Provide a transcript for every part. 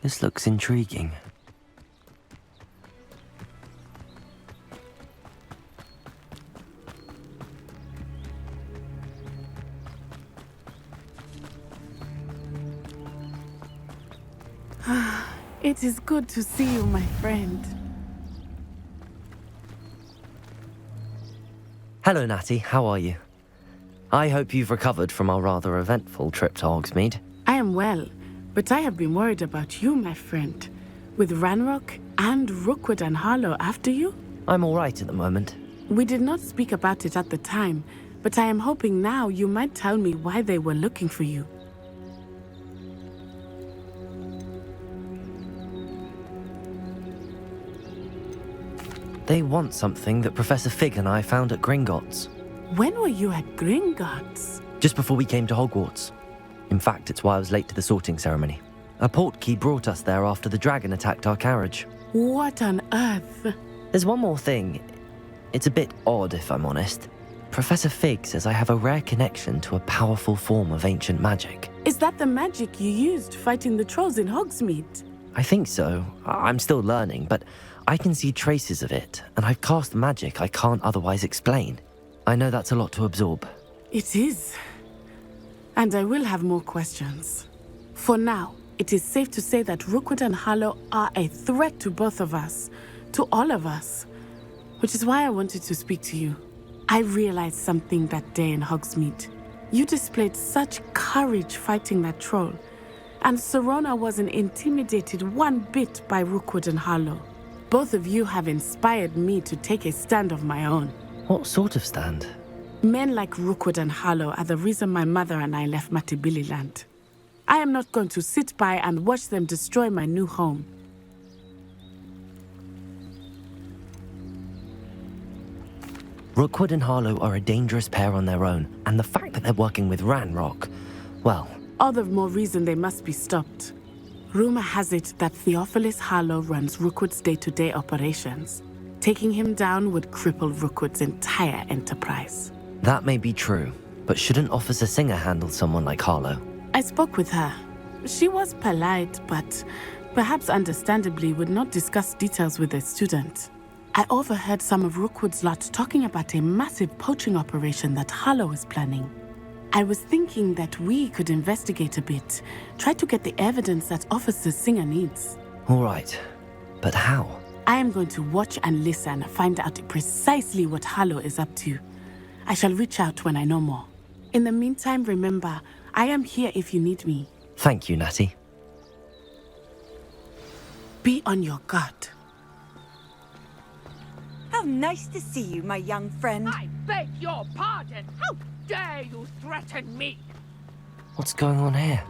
This looks intriguing. It is good to see you, my friend. Hello, Natty. How are you? I hope you've recovered from our rather eventful trip to Hogsmeade. I am well, but I have been worried about you, my friend. With Ranrock and Rookwood and Harlow after you? I'm all right at the moment. We did not speak about it at the time, but I am hoping now you might tell me why they were looking for you. They want something that Professor Fig and I found at Gringotts. When were you at Gringotts? Just before we came to Hogwarts. In fact, it's why I was late to the sorting ceremony. A portkey brought us there after the dragon attacked our carriage. What on earth? There's one more thing. It's a bit odd, if I'm honest. Professor Fig says I have a rare connection to a powerful form of ancient magic. Is that the magic you used fighting the trolls in Hogsmeade? I think so. I'm still learning, but I can see traces of it, and I've cast magic I can't otherwise explain. I know that's a lot to absorb. It is. And I will have more questions. For now, it is safe to say that Rookwood and Harlow are a threat to both of us, to all of us, which is why I wanted to speak to you. I realized something that day in Hogsmeade. You displayed such courage fighting that troll, and Serona wasn't intimidated one bit by Rookwood and Harlow. Both of you have inspired me to take a stand of my own. What sort of stand? Men like Rookwood and Harlow are the reason my mother and I left Matibili land. I am not going to sit by and watch them destroy my new home. Rookwood and Harlow are a dangerous pair on their own, and the fact that they're working with Ranrock, well... All the more reason they must be stopped. Rumor has it that Theophilus Harlow runs Rookwood's day-to-day operations. Taking him down would cripple Rookwood's entire enterprise. That may be true, but shouldn't Officer Singer handle someone like Harlow? I spoke with her. She was polite, but perhaps understandably would not discuss details with a student. I overheard some of Rookwood's lot talking about a massive poaching operation that Harlow is planning. I was thinking that we could investigate a bit, try to get the evidence that Officer Singer needs. All right, but how? I am going to watch and listen, find out precisely what Harlow is up to. I shall reach out when I know more. In the meantime, remember, I am here if you need me. Thank you, Natty. Be on your guard. How nice to see you, my young friend. I beg your pardon. How dare you threaten me? What's going on here?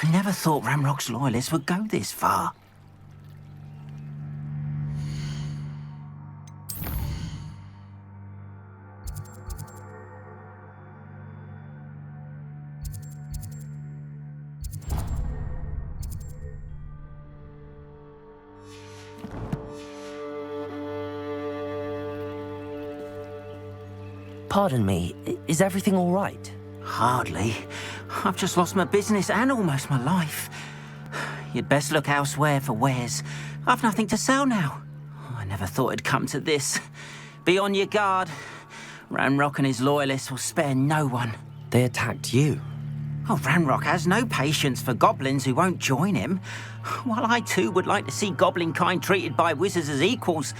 I never thought Ranrock's loyalists would go this far. Pardon me, is everything all right? Hardly. I've just lost my business and almost my life. You'd best look elsewhere for wares. I've nothing to sell now. I never thought it'd come to this. Be on your guard. Ranrock and his loyalists will spare no one. They attacked you. Oh, Ranrock has no patience for goblins who won't join him. While I too would like to see goblin kind treated by wizards as equals,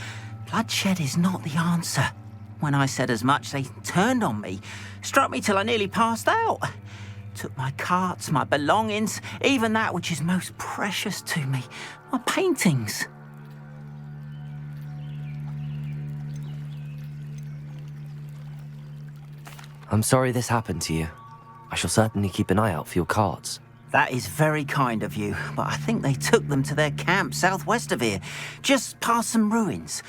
bloodshed is not the answer. When I said as much, they turned on me, struck me till I nearly passed out. Took my carts, my belongings, even that which is most precious to me, my paintings. I'm sorry this happened to you. I shall certainly keep an eye out for your carts. That is very kind of you, but I think they took them to their camp southwest of here, just past some ruins.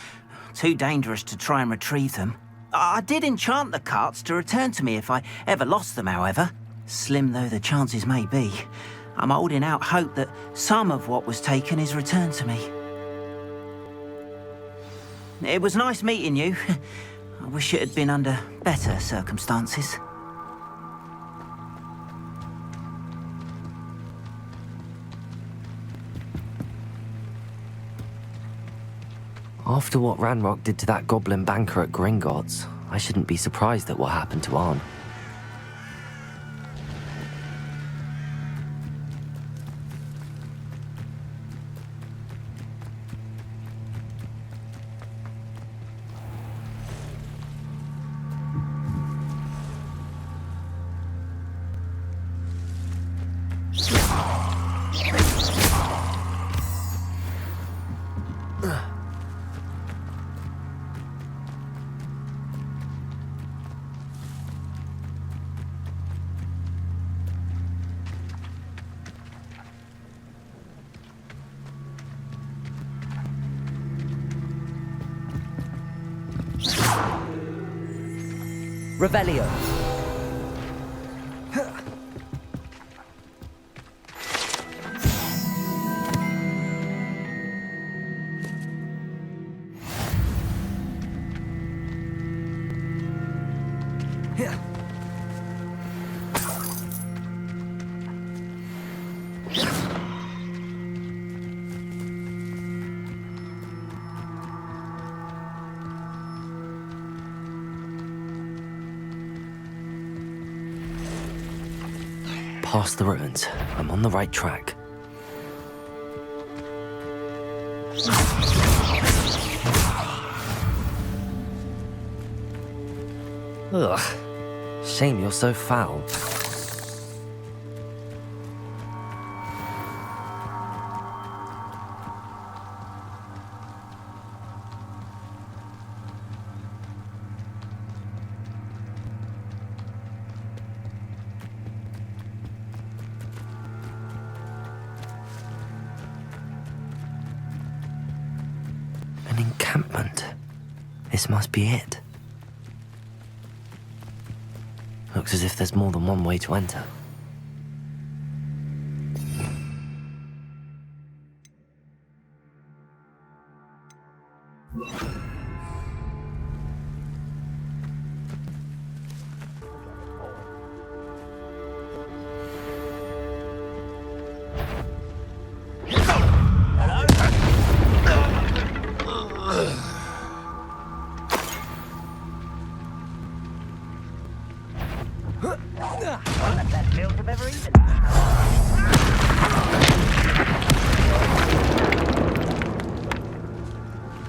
Too dangerous to try and retrieve them. I did enchant the carts to return to me if I ever lost them, however. Slim though the chances may be, I'm holding out hope that some of what was taken is returned to me. It was nice meeting you. I wish it had been under better circumstances. After what Ranrock did to that goblin banker at Gringotts, I shouldn't be surprised at what happened to Arn. Revelio. Past the ruins. I'm on the right track. Ugh. Shame you're so foul. Encampment. This must be it. Looks as if there's more than one way to enter.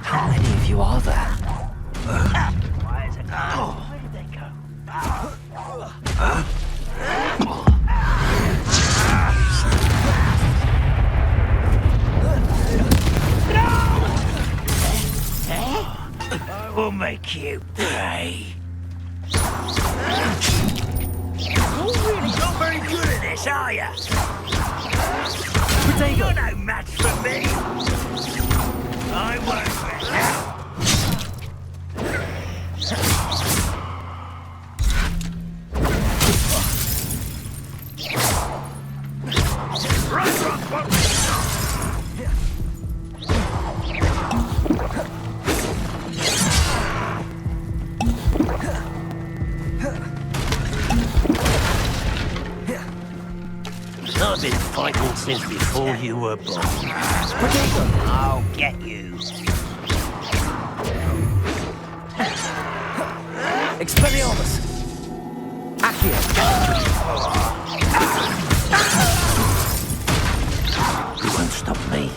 How many of you are there? I will make you pay. You're really not very good at this, are you? You're no match for me. I won't let you. I've been fighting since before you were born. I'll get you. Expelliarmus. Accio. You won't stop me.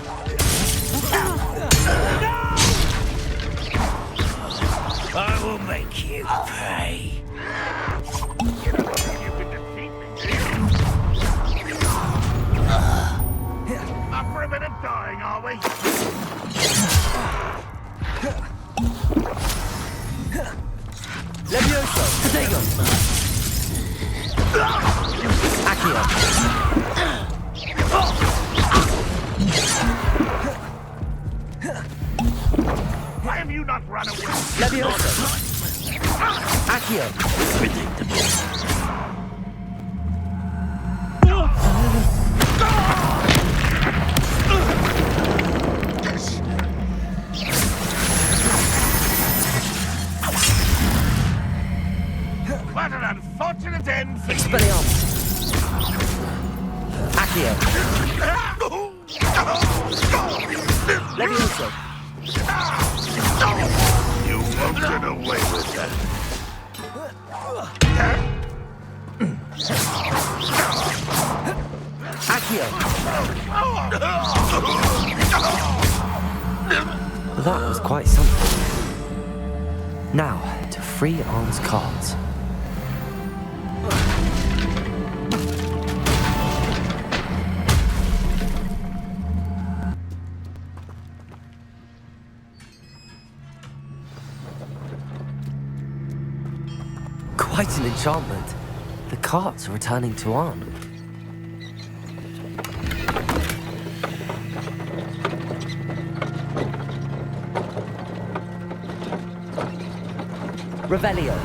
I will make you pay. Up for a bit of dying, are we? Levioso. Protego. Accio. Why have you not run away? Levioso. Accio. Predictable. Levioso. You won't get away with that. Accio. That was quite something. Now, to free Arn's cards. Quite an enchantment. The carts are returning to Arn. Revelio.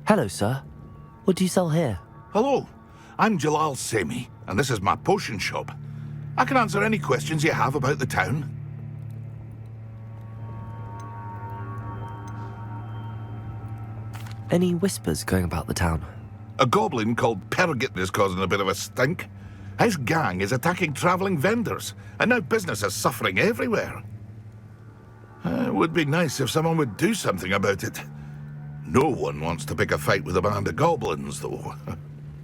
Hello, sir. What do you sell here? Hello, I'm Jalal Semi, and this is my potion shop. I can answer any questions you have about the town. Any whispers going about the town? A goblin called Pergit is causing a bit of a stink. His gang is attacking travelling vendors, and now business is suffering everywhere. It would be nice if someone would do something about it. No one wants to pick a fight with a band of goblins, though.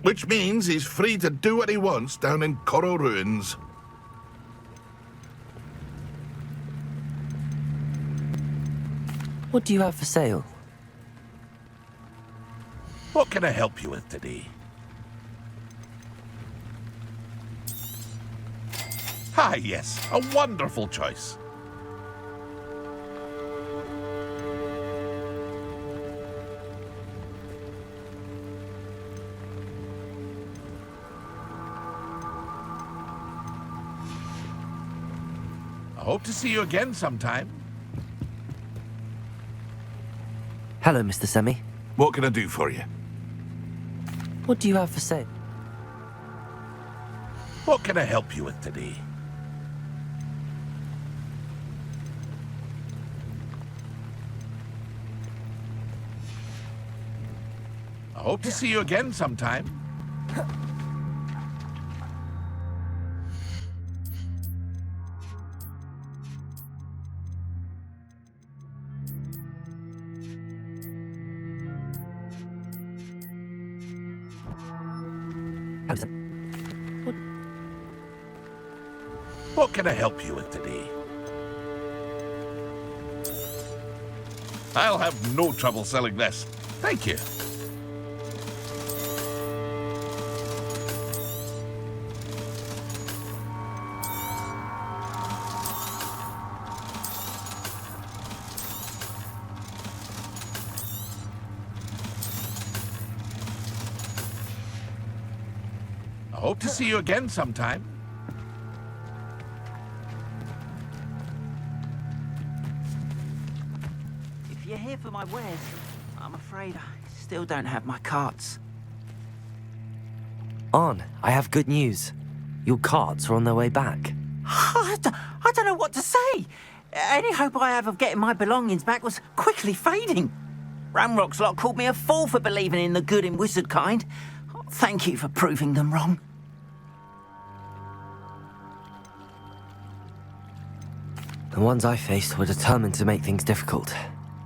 Which means he's free to do what he wants down in Coral Ruins. What do you have for sale? What can I help you with today? Ah, yes, a wonderful choice. I hope to see you again sometime. Hello, Mr. Semi. What can I do for you? What do you have for sale? What can I help you with today? I hope to see you again sometime. What can I help you with today? I'll have no trouble selling this. Thank you. I hope to see you again sometime. If you're here for my wares, I'm afraid I still don't have my carts. Arn, I have good news. Your carts are on their way back. I don't know what to say. Any hope I have of getting my belongings back was quickly fading. Ramrock's lot called me a fool for believing in the good in wizard kind. Thank you for proving them wrong. The ones I faced were determined to make things difficult.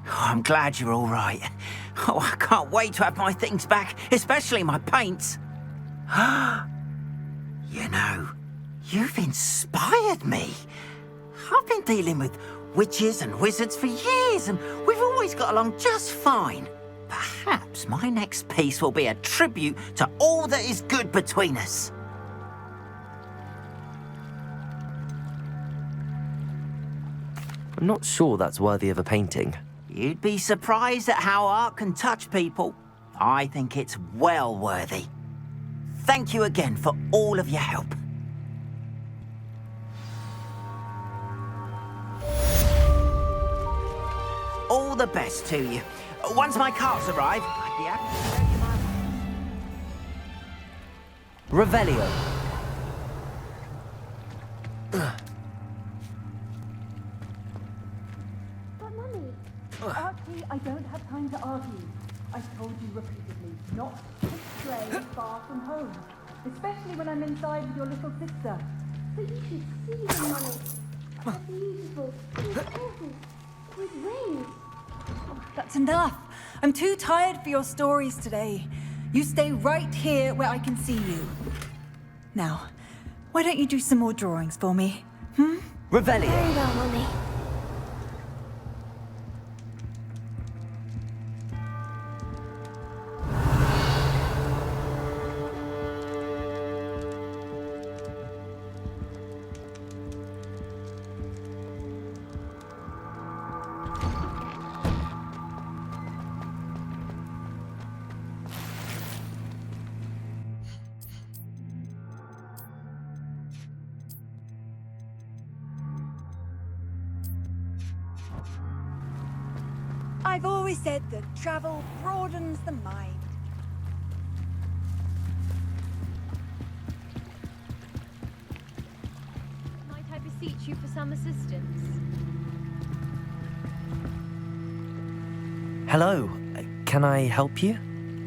Oh, I'm glad you're all right. Oh, I can't wait to have my things back, especially my paints. You know, you've inspired me. I've been dealing with witches and wizards for years, and we've always got along just fine. Perhaps my next piece will be a tribute to all that is good between us. I'm not sure that's worthy of a painting. You'd be surprised at how art can touch people. I think it's well worthy. Thank you again for all of your help. All the best to you. Once my carts arrive, I'd be happy to show you my... Revelio. But Mummy, Archie, I don't have time to argue. I've told you repeatedly not to stray far from home, especially when I'm inside with your little sister. But you should see them, Mummy. They're beautiful, with horses, with wings. That's enough. I'm too tired for your stories today. You stay right here where I can see you. Now, why don't you do some more drawings for me? Revelio. Very well, Mummy. I've always said that travel broadens the mind. Might I beseech you for some assistance? Hello, can I help you?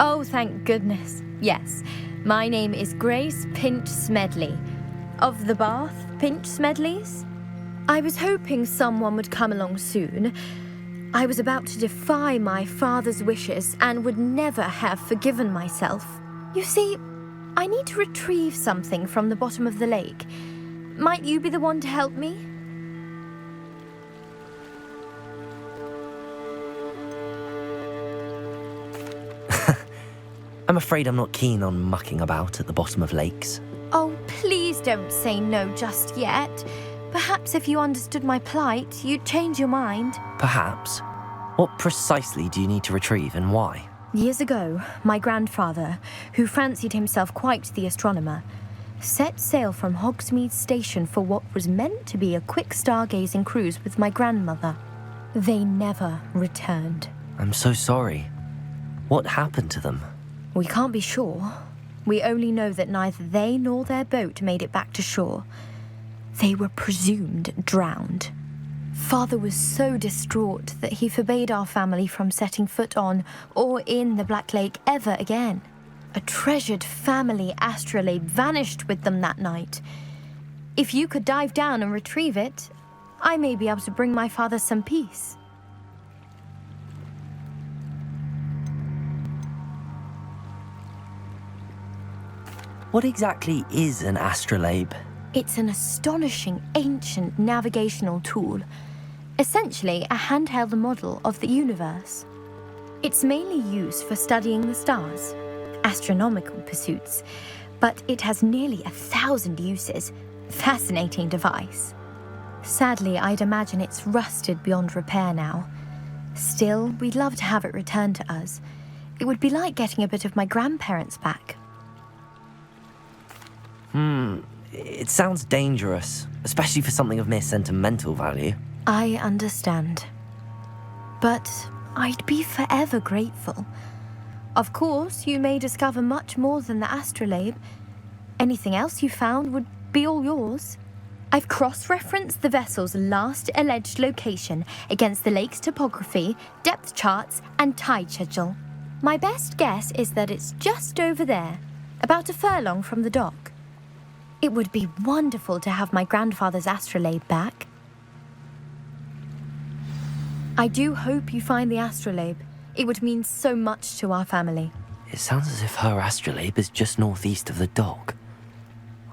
Oh, thank goodness. Yes. My name is Grace Pinch Smedley. Of the Bath Pinch Smedleys? I was hoping someone would come along soon. I was about to defy my father's wishes and would never have forgiven myself. You see, I need to retrieve something from the bottom of the lake. Might you be the one to help me? I'm afraid I'm not keen on mucking about at the bottom of lakes. Oh, please don't say no just yet. Perhaps if you understood my plight, you'd change your mind. Perhaps. What precisely do you need to retrieve and why? Years ago, my grandfather, who fancied himself quite the astronomer, set sail from Hogsmeade Station for what was meant to be a quick stargazing cruise with my grandmother. They never returned. I'm so sorry. What happened to them? We can't be sure. We only know that neither they nor their boat made it back to shore. They were presumed drowned. Father was so distraught that he forbade our family from setting foot on or in the Black Lake ever again. A treasured family astrolabe vanished with them that night. If you could dive down and retrieve it, I may be able to bring my father some peace. What exactly is an astrolabe? It's an astonishing ancient navigational tool, essentially a handheld model of the universe. It's mainly used for studying the stars, astronomical pursuits, but it has nearly 1,000 uses. Fascinating device. Sadly, I'd imagine it's rusted beyond repair now. Still, we'd love to have it returned to us. It would be like getting a bit of my grandparents back. It sounds dangerous, especially for something of mere sentimental value. I understand. But I'd be forever grateful. Of course, you may discover much more than the astrolabe. Anything else you found would be all yours. I've cross-referenced the vessel's last alleged location against the lake's topography, depth charts, and tide schedule. My best guess is that it's just over there, about a furlong from the dock. It would be wonderful to have my grandfather's astrolabe back. I do hope you find the astrolabe. It would mean so much to our family. It sounds as if her astrolabe is just northeast of the dock.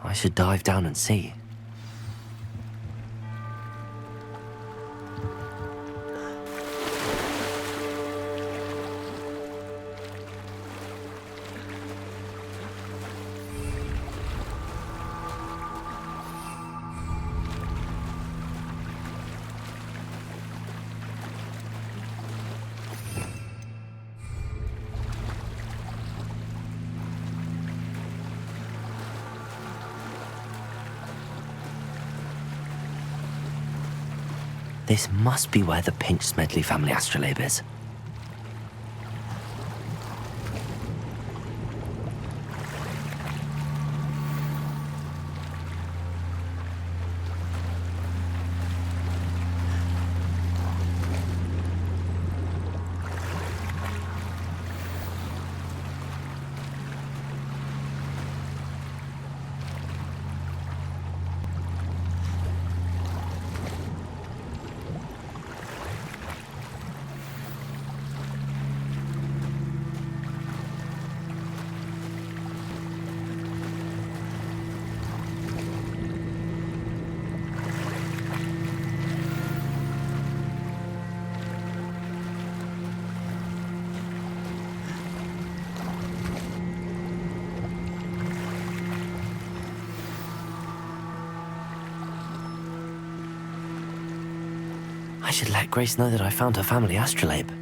I should dive down and see. This must be where the Pinch Smedley family astrolabe is. I should let Grace know that I found her family astrolabe.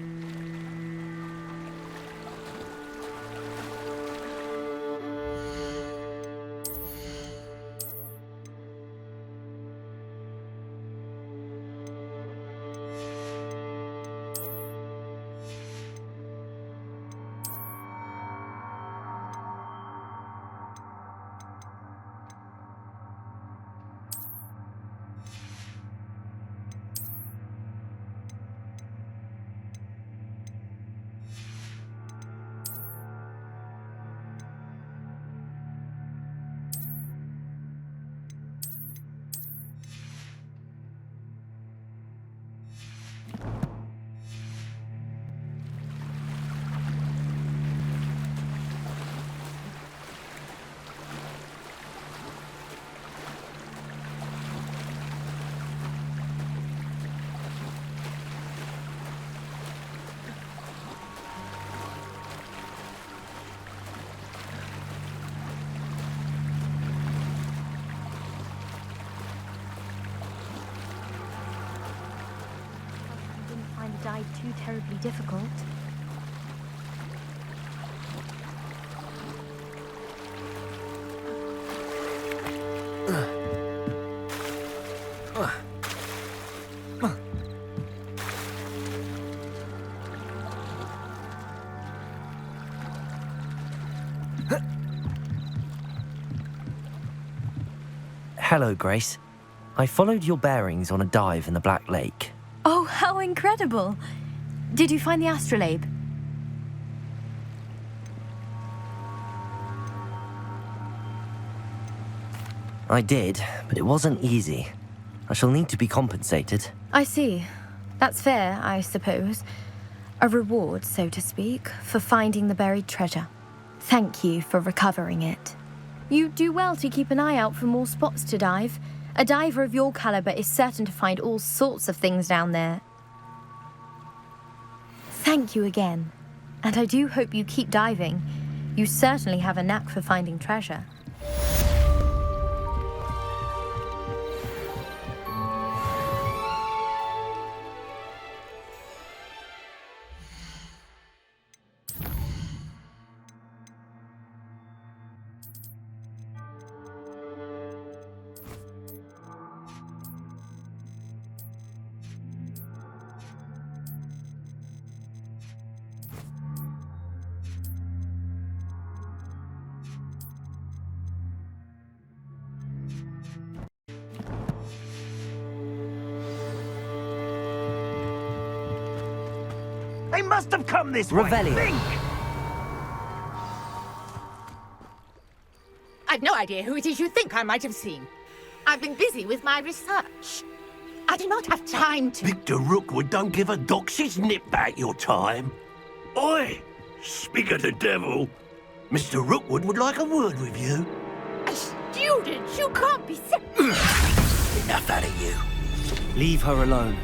Dive too terribly difficult. Hello, Grace. I followed your bearings on a dive in the Black Lake. Oh, how incredible! Did you find the astrolabe? I did, but it wasn't easy. I shall need to be compensated. I see. That's fair, I suppose. A reward, so to speak, for finding the buried treasure. Thank you for recovering it. You do well to keep an eye out for more spots to dive. A diver of your caliber is certain to find all sorts of things down there. Thank you again. And I do hope you keep diving. You certainly have a knack for finding treasure. They must have come this way. Revelio. Think! I've no idea who it is you think I might have seen. I've been busy with my research. I do not have time to... Victor Rookwood don't give a doxy's nip back your time. Oi! Speak of the devil. Mr. Rookwood would like a word with you. A student? You can't be... Enough out of you. Leave her alone.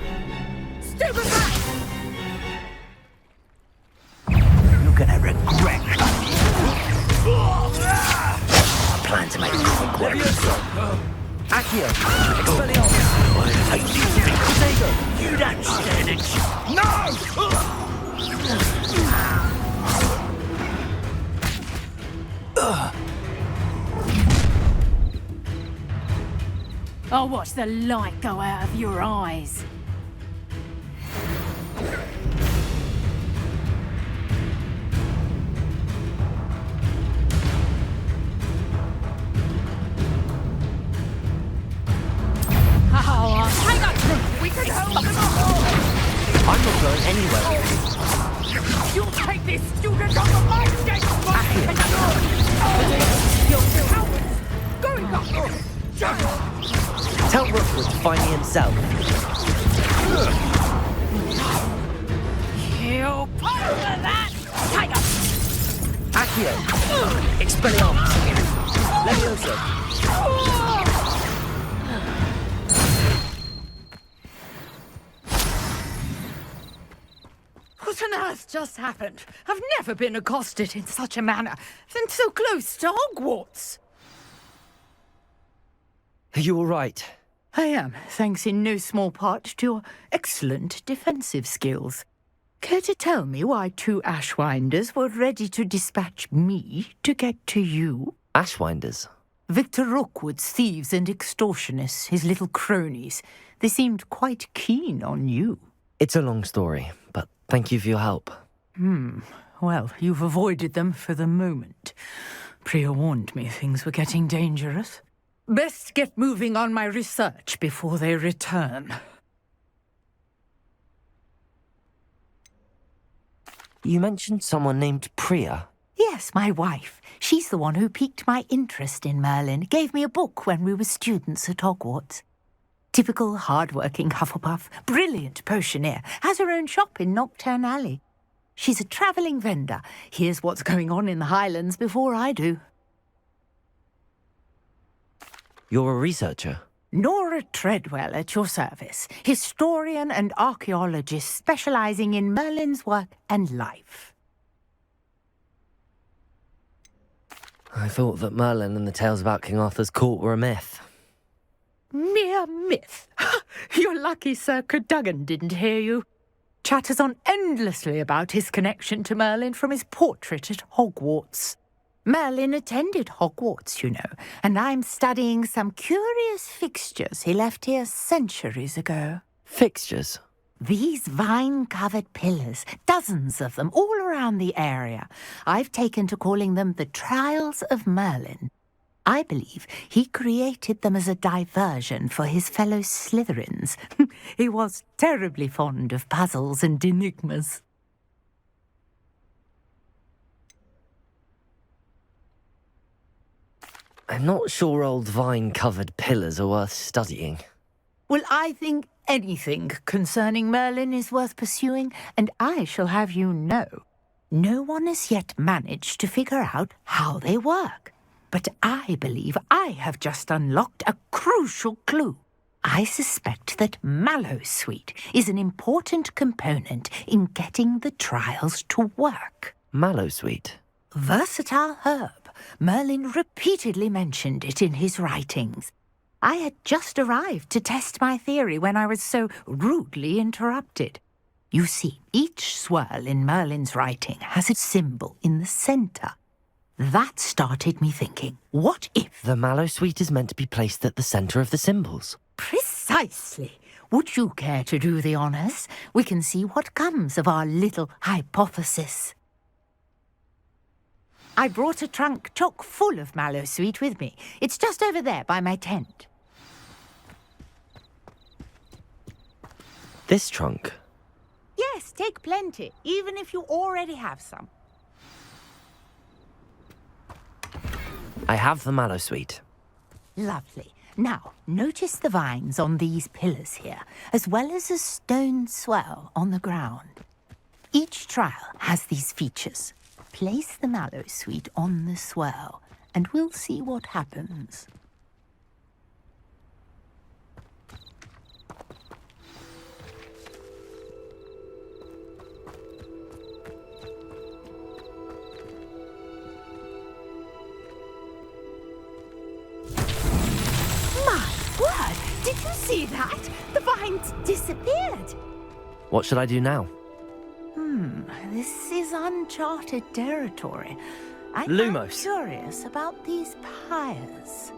Stupefy! You're gonna regret it. I plan to make quick work. Accio. Expelliarmus. I'll take you. Protego. You don't stand a chance. I'll watch the light go out of your eyes. We can hold them off! I'm not going anywhere. You'll take this student off of my dead body! You're cowards! Going up! Tell Rookwood to find me himself. He'll over that! Tiger! Accio! Expelliarmus! Levioso! What on earth just happened? I've never been accosted in such a manner, and so close to Hogwarts. Are you all right? I am, thanks in no small part to your excellent defensive skills. Care to tell me why 2 Ashwinders were ready to dispatch me to get to you? Ashwinders? Victor Rookwood's thieves and extortionists, his little cronies. They seemed quite keen on you. It's a long story, but thank you for your help. Well, you've avoided them for the moment. Priya warned me things were getting dangerous. Best get moving on my research before they return. You mentioned someone named Priya. Yes, my wife. She's the one who piqued my interest in Merlin. Gave me a book when we were students at Hogwarts. Typical hard-working Hufflepuff, brilliant potioneer, has her own shop in Nocturne Alley. She's a travelling vendor. Hears what's going on in the Highlands before I do. You're a researcher? Nora Treadwell at your service, historian and archaeologist specialising in Merlin's work and life. I thought that Merlin and the tales about King Arthur's court were a myth. Mere myth. You're lucky Sir Cadogan didn't hear you. Chatters on endlessly about his connection to Merlin from his portrait at Hogwarts. Merlin attended Hogwarts, you know, and I'm studying some curious fixtures he left here centuries ago. Fixtures? These vine-covered pillars, dozens of them, all around the area. I've taken to calling them the Trials of Merlin. I believe he created them as a diversion for his fellow Slytherins. He was terribly fond of puzzles and enigmas. I'm not sure old vine-covered pillars are worth studying. Well, I think anything concerning Merlin is worth pursuing, and I shall have you know, no one has yet managed to figure out how they work. But I believe I have just unlocked a crucial clue. I suspect that Mallowsweet is an important component in getting the trials to work. Mallowsweet? Versatile herb. Merlin repeatedly mentioned it in his writings. I had just arrived to test my theory when I was so rudely interrupted. You see, each swirl in Merlin's writing has a symbol in the centre. That started me thinking, what if... The Mallowsweet is meant to be placed at the centre of the symbols. Precisely. Would you care to do the honours? We can see what comes of our little hypothesis. I brought a trunk chock full of Mallowsweet with me. It's just over there by my tent. This trunk? Yes, take plenty, even if you already have some. I have the Mallowsweet. Lovely. Now, notice the vines on these pillars here, as well as a stone swell on the ground. Each trial has these features. Place the Mallowsweet on the swell, and we'll see what happens. My word! Did you see that? The vines disappeared. What should I do now? This is uncharted territory. I'm Lumos. curious about these pyres.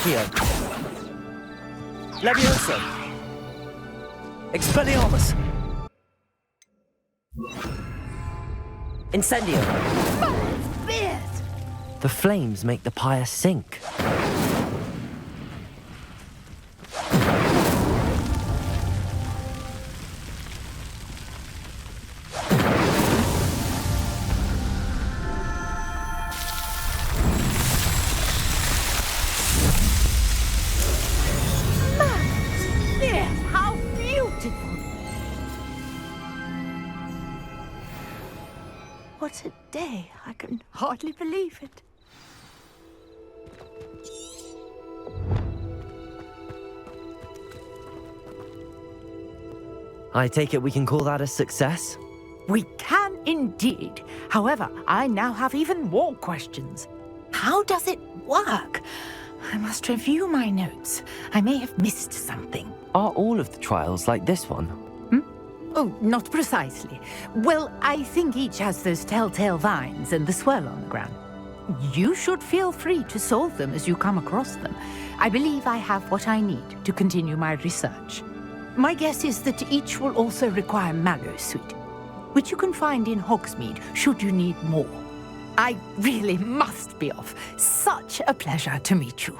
Accio. Levioso. Expelliarmus. Incendio. The flames make the pyre sink. How beautiful! What a day. I can hardly believe it. I take it we can call that a success? We can indeed. However, I now have even more questions. How does it work? I must review my notes. I may have missed something. Are all of the trials like this one? Oh, not precisely. Well, I think each has those telltale vines and the swirl on the ground. You should feel free to solve them as you come across them. I believe I have what I need to continue my research. My guess is that each will also require Mallow Sweet, which you can find in Hogsmeade should you need more. I really must be off. Such a pleasure to meet you.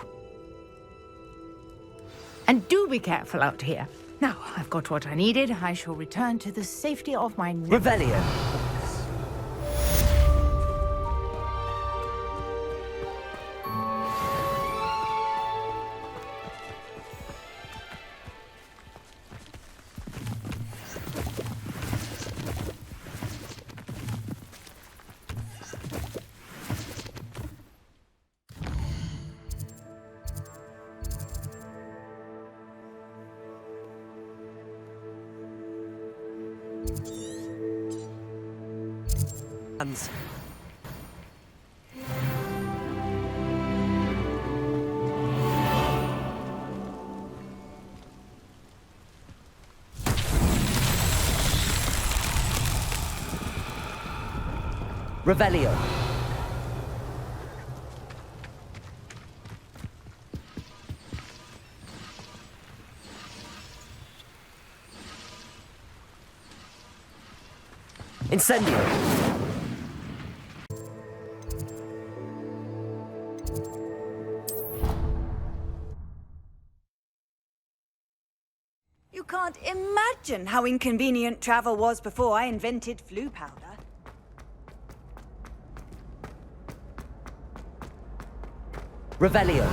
And do be careful out here. Now, I've got what I needed. I shall return to the safety of my... Revelio. Hands. Revelio. Incendio. You can't imagine how inconvenient travel was before I invented flu powder. Revelio.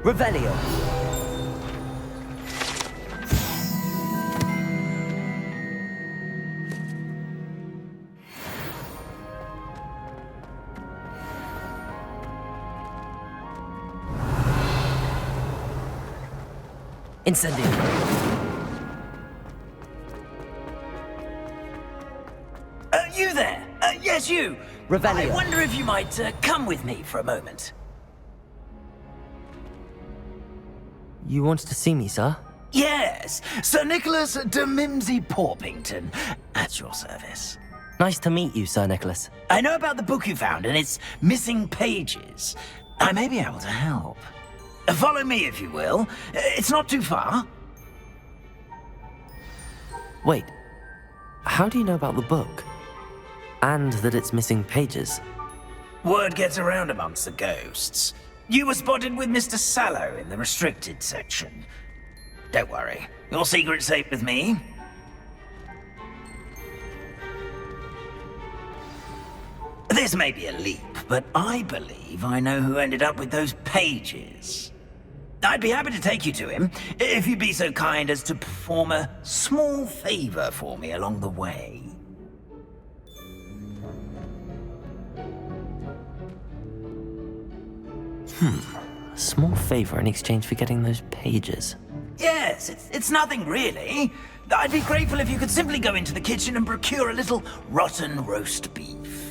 Revelio. Incendio. You there? Yes, you. Revelio. I wonder if you might come with me for a moment. You wanted to see me, sir? Yes, Sir Nicholas de Mimsy Porpington, at your service. Nice to meet you, Sir Nicholas. I know about the book you found and its missing pages. I may be able to help. Follow me, if you will. It's not too far. Wait, how do you know about the book? And that it's missing pages? Word gets around amongst the ghosts. You were spotted with Mr. Sallow in the restricted section. Don't worry, your secret's safe with me. This may be a leap, but I believe I know who ended up with those pages. I'd be happy to take you to him, if you'd be so kind as to perform a small favor for me along the way. A small favor in exchange for getting those pages. Yes, it's nothing really. I'd be grateful if you could simply go into the kitchen and procure a little rotten roast beef.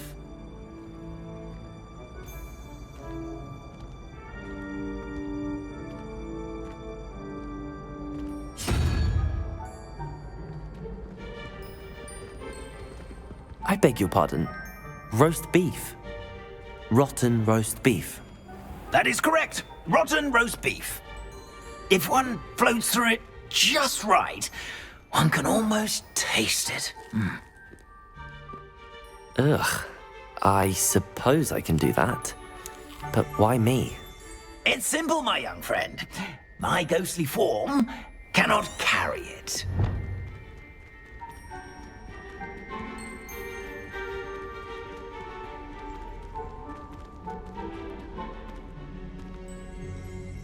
I beg your pardon. Roast beef. Rotten roast beef. That is correct. Rotten roast beef. If one floats through it just right, one can almost taste it. Ugh. I suppose I can do that. But why me? It's simple, my young friend. My ghostly form cannot carry it.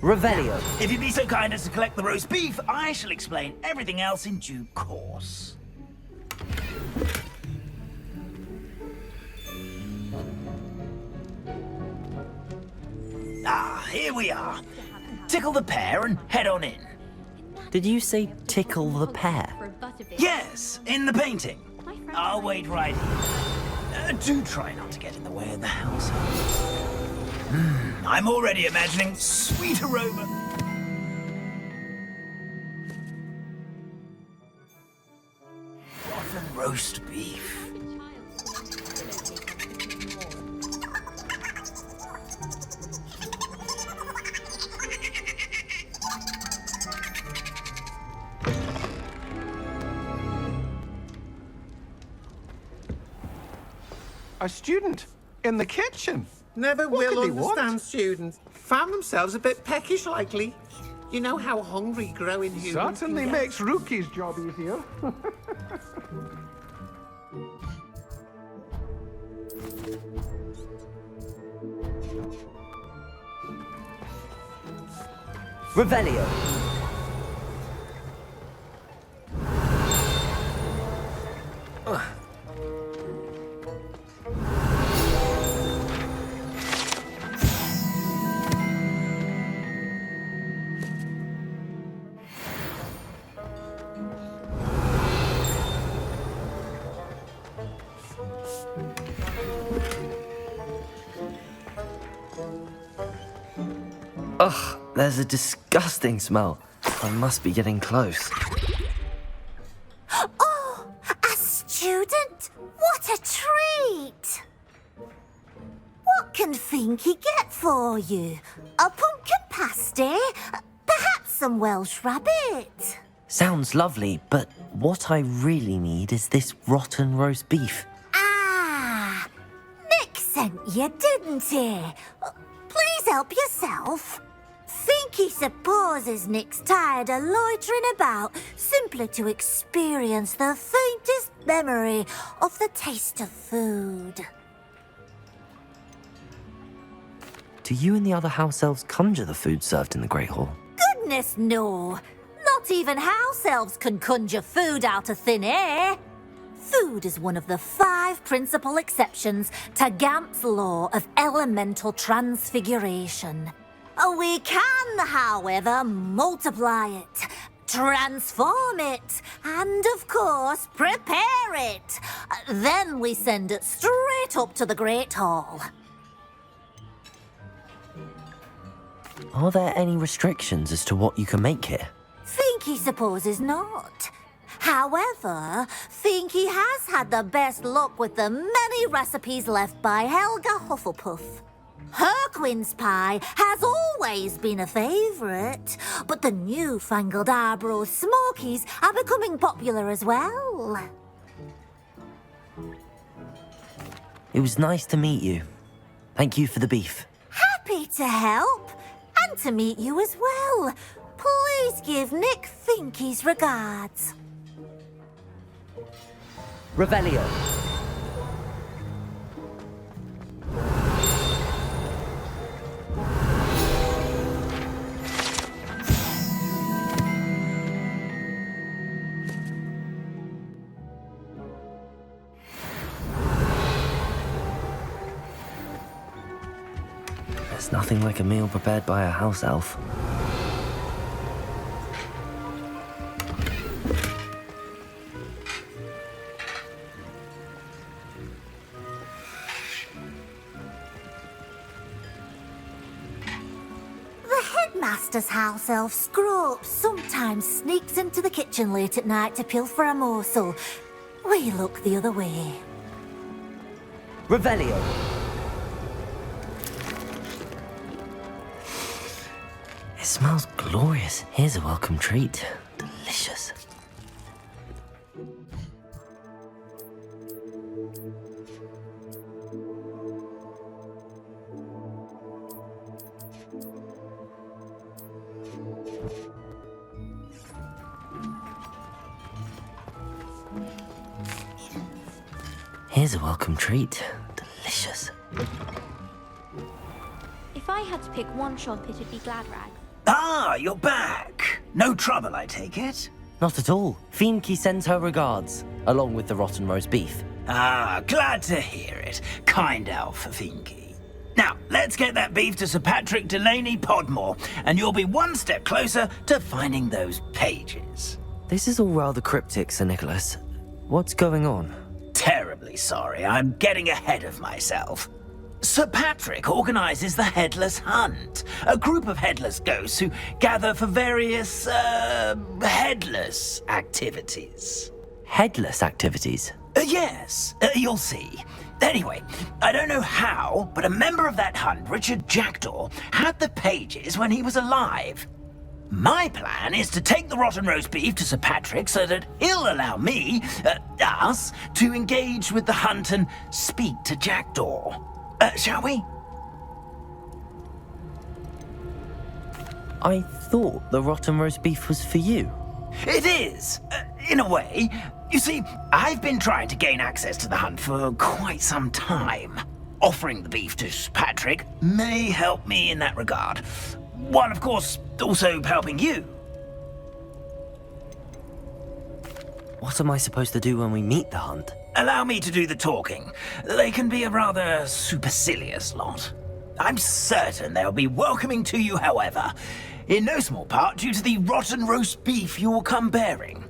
Revelio. If you'd be so kind as to collect the roast beef, I shall explain everything else in due course. Ah, here we are. Tickle the pear and head on in. Did you say tickle the pear? Yes, in the painting. I'll wait right here. Do try not to get in the way of the house. I'm already imagining sweet aroma. Rotten roast beef. A student in the kitchen. Never What will could they understand want? students. Found themselves a bit peckish likely. You know how hungry growing humans Certainly can get. makes Rookie's job easier. Revelio. Ugh, there's a disgusting smell. I must be getting close. Oh, a student? What a treat! What can Finky get for you? A pumpkin pasty? Perhaps some Welsh rabbit? Sounds lovely, but what I really need is this rotten roast beef. Ah, Nick sent you, didn't he? Please help yourself. Finky supposes Nick's tired of loitering about simply to experience the faintest memory of the taste of food. Do you and the other house elves conjure the food served in the Great Hall? Goodness, no. Not even house elves can conjure food out of thin air. Food is one of the 5 principal exceptions to Gamp's law of elemental transfiguration. We can, however, multiply it, transform it, and, of course, prepare it. Then we send it straight up to the Great Hall. Are there any restrictions as to what you can make here? Finky supposes not. However, Finky has had the best luck with the many recipes left by Helga Hufflepuff. Her quince pie has always been a favourite, but the newfangled Arbroath Smokies are becoming popular as well. It was nice to meet you. Thank you for the beef. Happy to help, and to meet you as well. Please give Nick Finky's regards. Revelio. There's nothing like a meal prepared by a house elf. Master's house elf Scrope sometimes sneaks into the kitchen late at night to pilfer a morsel. We look the other way. Revelio. It smells glorious. Here's a welcome treat. Delicious. Here's a welcome treat. Delicious. If I had to pick one shop, it would be Gladrag. Ah, you're back. No trouble, I take it? Not at all. Fienke sends her regards, along with the rotten roast beef. Ah, glad to hear it. Kind elf, Fienke. Now, let's get that beef to Sir Patrick Delaney Podmore, and you'll be one step closer to finding those pages. This is all rather cryptic, Sir Nicholas. What's going on? Terribly sorry, I'm getting ahead of myself. Sir Patrick organises the Headless Hunt, a group of headless ghosts who gather for various, headless activities. Headless activities? Yes, you'll see. Anyway, I don't know how, but a member of that hunt, Richard Jackdaw, had the pages when he was alive. My plan is to take the rotten roast beef to Sir Patrick so that he'll allow me, us, to engage with the hunt and speak to Jackdaw. Shall we? I thought the rotten roast beef was for you. It is, in a way. You see, I've been trying to gain access to the hunt for quite some time. Offering the beef to Sir Patrick may help me in that regard. While, of course, also helping you. What am I supposed to do when we meet the hunt? Allow me to do the talking. They can be a rather supercilious lot. I'm certain they'll be welcoming to you, however, in no small part due to the rotten roast beef you will come bearing.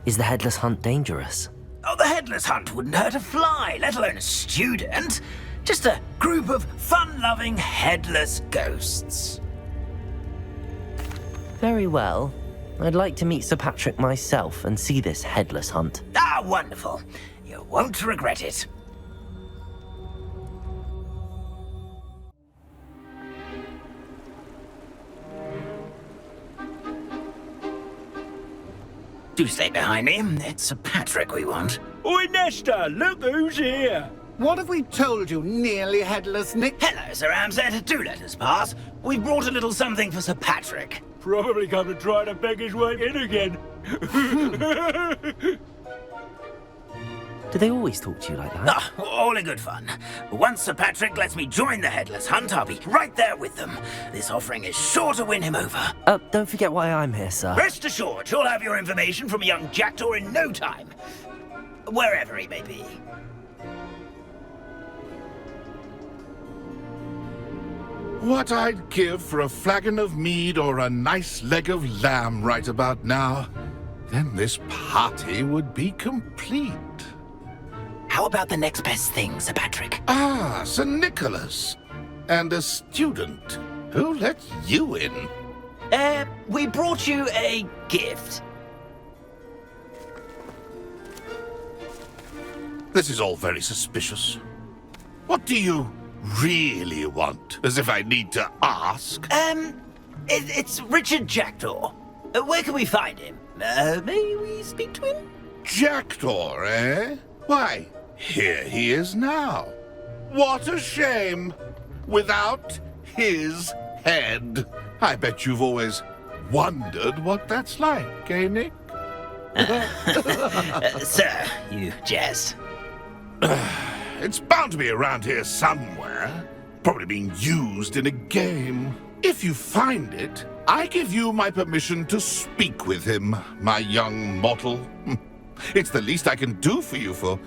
Is the headless hunt dangerous? Oh, the headless hunt wouldn't hurt a fly, let alone a student. Just a group of fun-loving headless ghosts. Very well. I'd like to meet Sir Patrick myself and see this headless hunt. Ah, wonderful. You won't regret it. Do stay behind me. It's Sir Patrick we want. Oi, Nesta, look who's here. What have we told you, nearly headless Nick? Hello, Sir Ramsed. Do let us pass. We've brought a little something for Sir Patrick. Probably come to try to beg his way in again. Do they always talk to you like that? Ah, all in good fun. Once Sir Patrick lets me join the Headless Hunt, I'll be right there with them. This offering is sure to win him over. Don't forget why I'm here, sir. Rest assured, you'll have your information from a young Jackdaw in no time. Wherever he may be. What I'd give for a flagon of mead or a nice leg of lamb right about now. Then this party would be complete. How about the next best thing, Sir Patrick? Ah, Sir Nicholas. And a student. Who let you in? We brought you a gift. This is all very suspicious. What do you really want? As if I need to ask. It's Richard Jackdaw. Where can we find him? May we speak to him? Jackdaw, eh? Why, here he is now. What a shame. Without his head. I bet you've always wondered what that's like, eh, Nick? Sir, you jest. It's bound to be around here somewhere. Probably being used in a game. If you find it, I give you my permission to speak with him, my young mortal. It's the least I can do for you for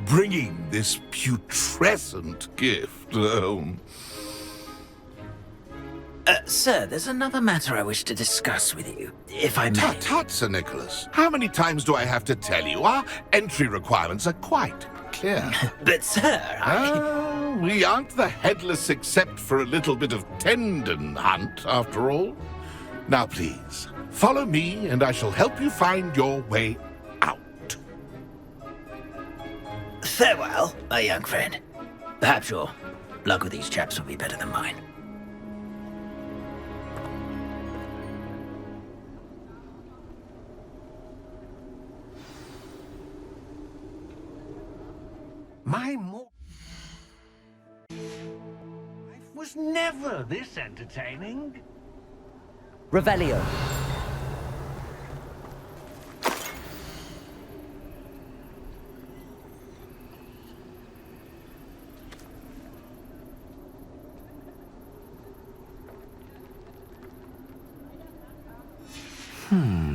bringing this putrescent gift home. Sir, there's another matter I wish to discuss with you, if I may. Tut, tut, Sir Nicholas. How many times do I have to tell you? Our entry requirements are quite clear. But, sir, we aren't the headless except for a little bit of tendon hunt, after all. Now, please, follow me, and I shall help you find your way out. Farewell, my young friend. Perhaps your luck with these chaps will be better than mine. Life was never this entertaining. Revelio.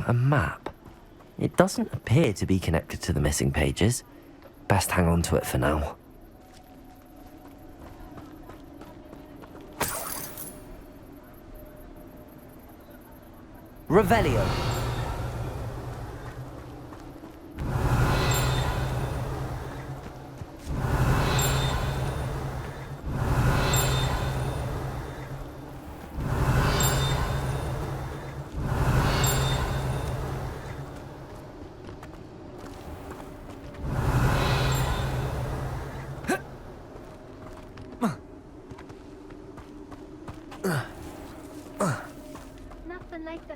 A map. It doesn't appear to be connected to the missing pages. Best hang on to it for now. Revelio. Nothing like the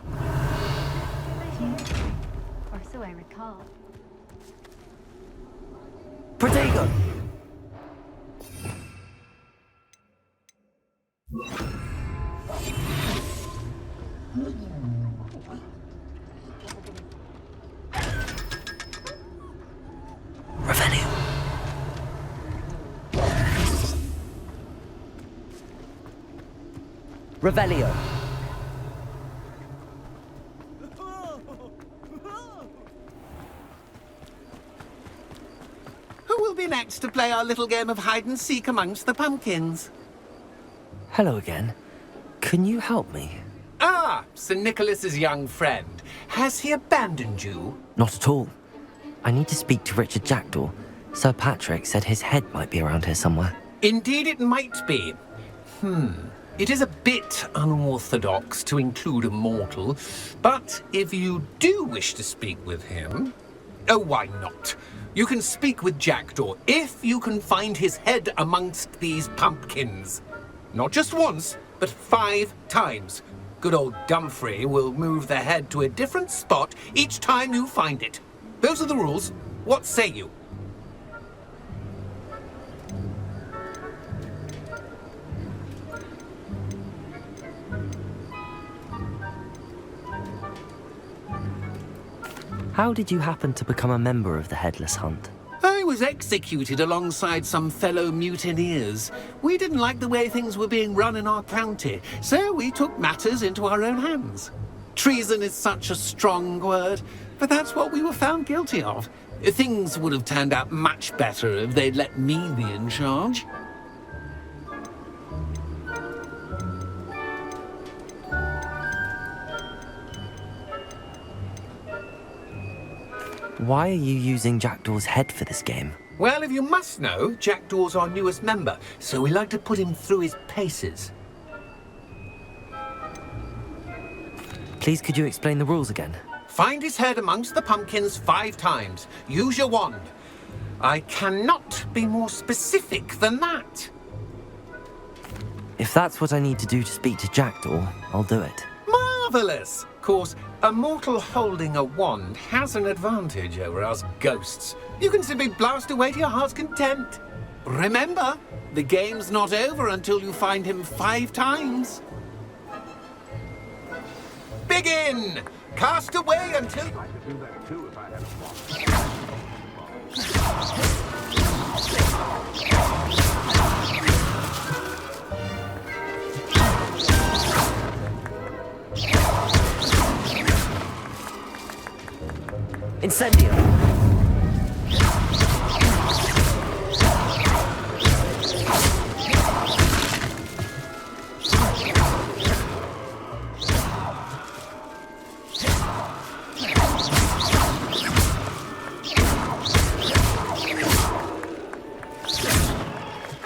or so I recall. Protego. Revelio. Revelio. Who will be next to play our little game of hide-and-seek amongst the pumpkins? Hello again. Can you help me? Ah, Sir Nicholas's young friend. Has he abandoned you? Not at all. I need to speak to Richard Jackdaw. Sir Patrick said his head might be around here somewhere. Indeed it might be. It is a bit unorthodox to include a mortal, but if you do wish to speak with him... Oh, why not? You can speak with Jackdaw if you can find his head amongst these pumpkins. Not just once, but 5 times. Good old Dumfrey will move the head to a different spot each time you find it. Those are the rules. What say you? How did you happen to become a member of the Headless Hunt? I was executed alongside some fellow mutineers. We didn't like the way things were being run in our county, so we took matters into our own hands. Treason is such a strong word, but that's what we were found guilty of. Things would have turned out much better if they'd let me be in charge. Why are you using Jackdaw's head for this game? Well, if you must know, Jackdaw's our newest member, so we like to put him through his paces. Please could you explain the rules again? Find his head amongst the pumpkins 5 times. Use your wand. I cannot be more specific than that. If that's what I need to do to speak to Jackdaw, I'll do it. Marvellous! Of course, a mortal holding a wand has an advantage over us ghosts. You can simply blast away to your heart's content. Remember, the game's not over until you find him 5 times. Begin! Cast away until... I could do that too if I had a Incendio!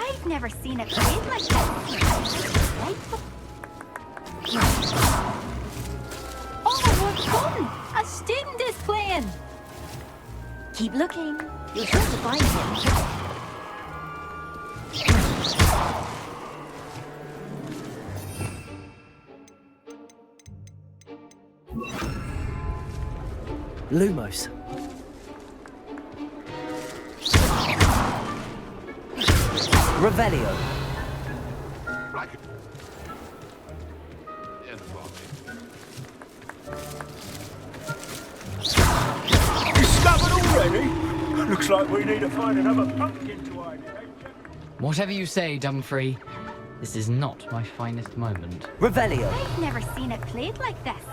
I've never seen it played like this. Oh, what fun! A student is playing! Keep looking. You're sure to find him. Lumos. Revelio. Discovered already? Looks like we need to find another pumpkin to hide in, eh? Whatever you say, Dumfrey. This is not my finest moment. Revelio. I've never seen it played like this.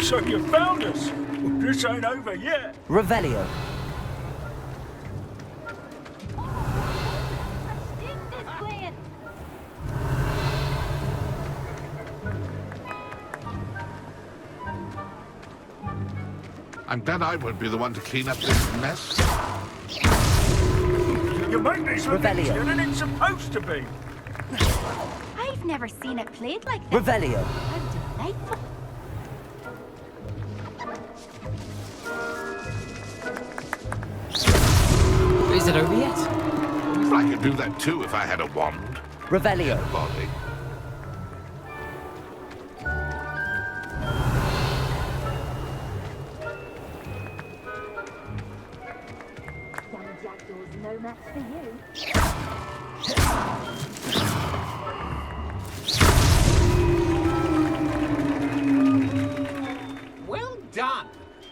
So you found us? This ain't over yet. Revelio. I'm glad I won't be the one to clean up this mess. You make this look Revelio. easier than it's supposed to be. I've never seen it played like this. Revelio. How delightful. Is it over yet? I could do that too if I had a wand. Revelio. Body. Young Jackdaw's no match for you. Well done!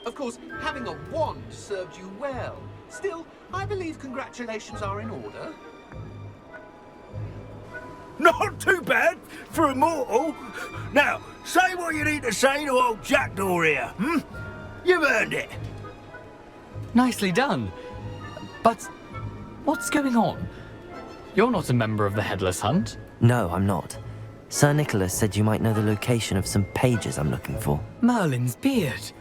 Of course, having a wand served you well. Still, I believe congratulations are in order. Not too bad for a mortal. Now, say what you need to say to old Jackdaw here, hmm? You've earned it. Nicely done. But what's going on? You're not a member of the Headless Hunt. No, I'm not. Sir Nicholas said you might know the location of some pages I'm looking for. Merlin's beard.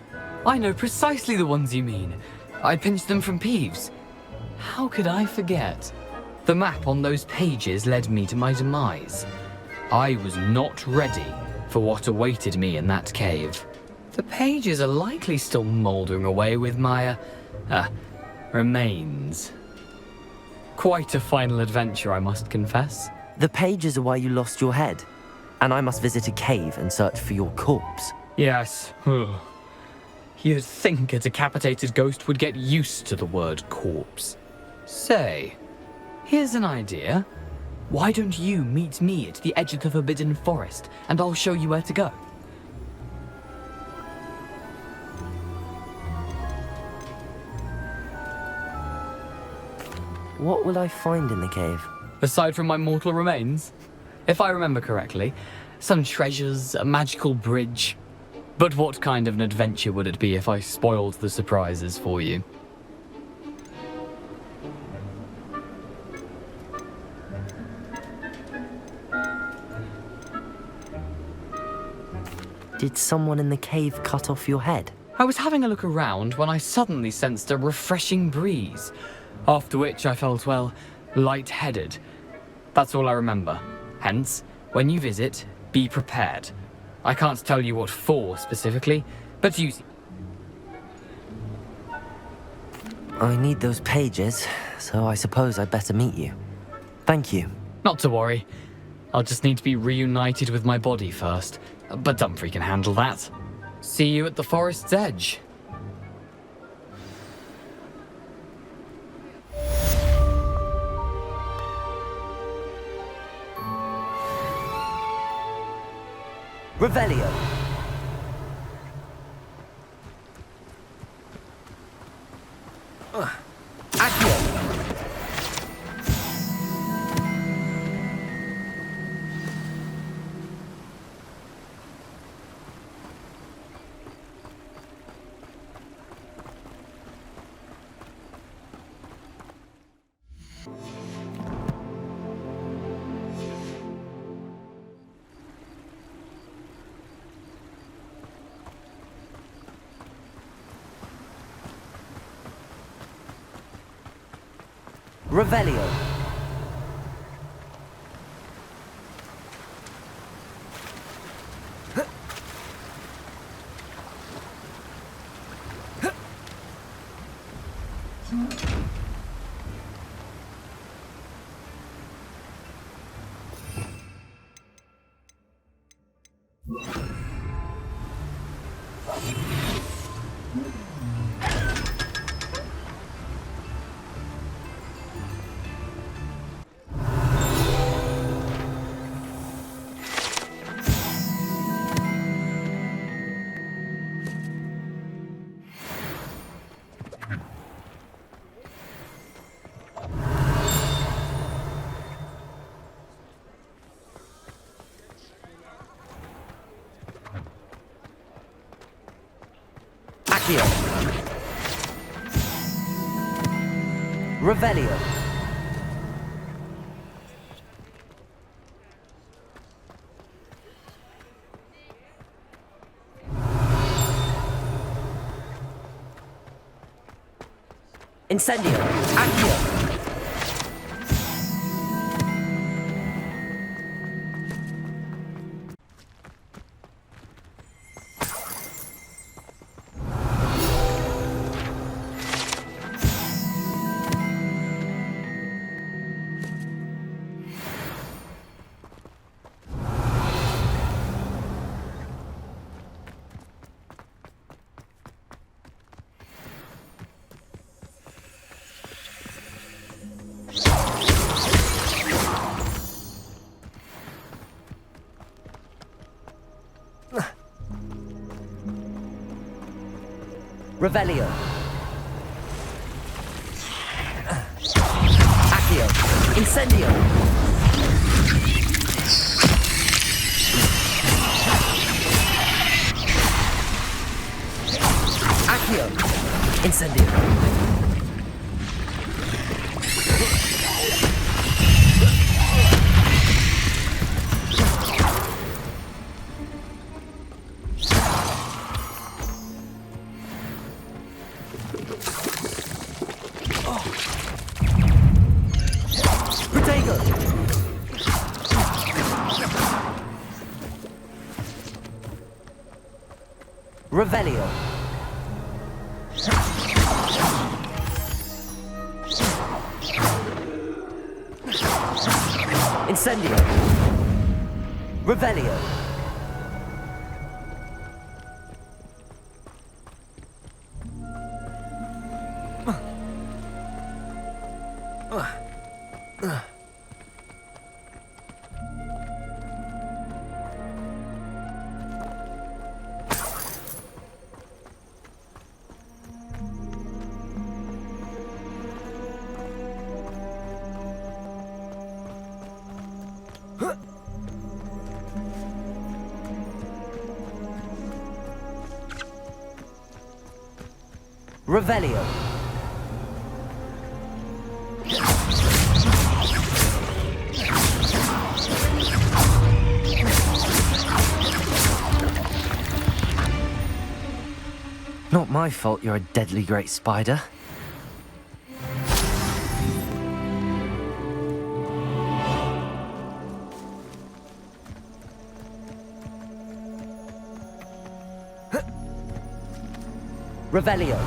I know precisely the ones you mean. I pinched them from Peeves. How could I forget? The map on those pages led me to my demise. I was not ready for what awaited me in that cave. The pages are likely still mouldering away with my, remains. Quite a final adventure, I must confess. The pages are why you lost your head, and I must visit a cave and search for your corpse. Yes. You'd think a decapitated ghost would get used to the word corpse. Say, here's an idea. Why don't you meet me at the edge of the Forbidden Forest, and I'll show you where to go? What will I find in the cave? Aside from my mortal remains? If I remember correctly, some treasures, a magical bridge. But what kind of an adventure would it be if I spoiled the surprises for you? Did someone in the cave cut off your head? I was having a look around when I suddenly sensed a refreshing breeze, after which I felt, well, lightheaded. That's all I remember. Hence, when you visit, be prepared. I can't tell you what for specifically, but you... I need those pages, so I suppose I'd better meet you. Thank you. Not to worry. I'll just need to be reunited with my body first, but Dumfries can handle that. See you at the forest's edge. Revelio. Accio. Revelio. Accio. Revelio. Incendio. Accio. Revelio. Accio. Incendio. Accio. Incendio. Revelio. Incendio. Revelio. Revelio. Not my fault you're a deadly great spider. Revelio.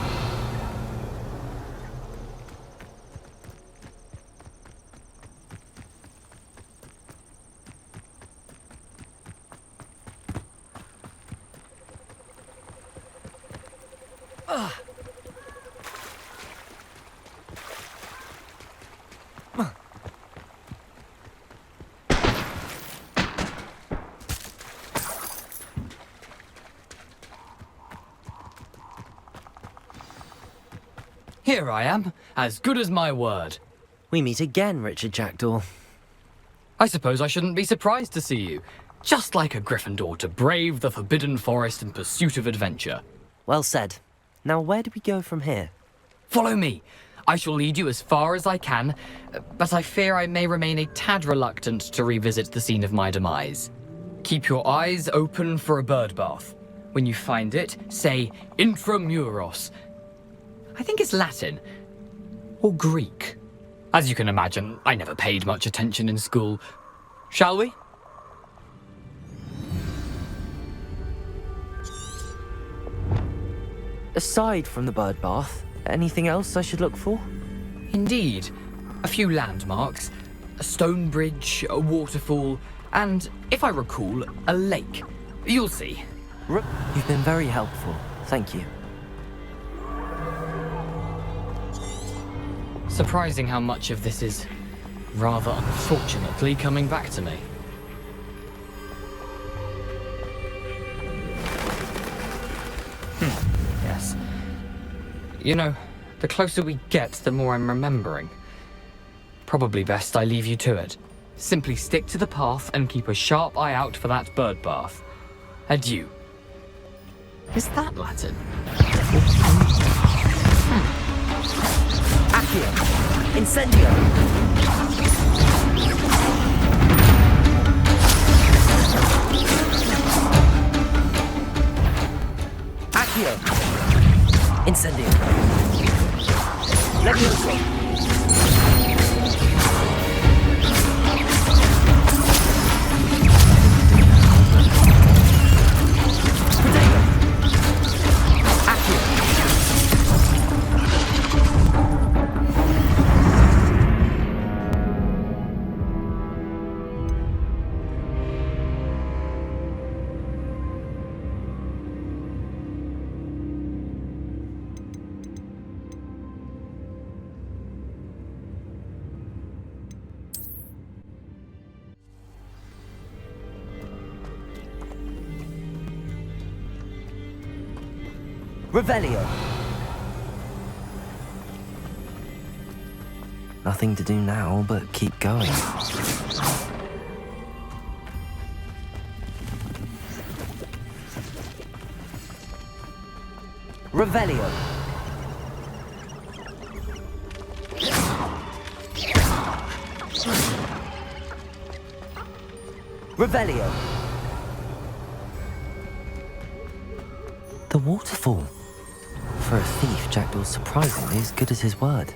Here I am, as good as my word. We meet again, Richard Jackdaw. I suppose I shouldn't be surprised to see you. Just like a Gryffindor to brave the Forbidden Forest in pursuit of adventure. Well said. Now where do we go from here? Follow me. I shall lead you as far as I can, but I fear I may remain a tad reluctant to revisit the scene of my demise. Keep your eyes open for a bird bath. When you find it, say Intramuros. I think it's Latin. Or Greek. As you can imagine, I never paid much attention in school. Shall we? Aside from the bird bath, anything else I should look for? Indeed. A few landmarks. A stone bridge, a waterfall, and, if I recall, a lake. You'll see. You've been very helpful. Thank you. Surprising how much of this is, rather unfortunately, coming back to me. Yes. You know, the closer we get, the more I'm remembering. Probably best I leave you to it. Simply stick to the path and keep a sharp eye out for that bird bath. Adieu. Is that Latin? Accio. Incendio. Accio. Incendio. Levioso. Revelio. Nothing to do now but keep going. Revelio. Revelio. The waterfall. For a thief, Jackdaw's surprisingly as good as his word.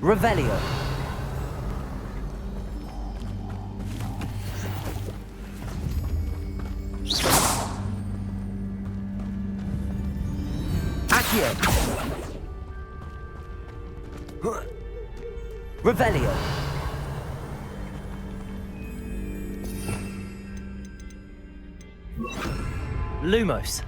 Revelio. Accio. Revelio. Lumos.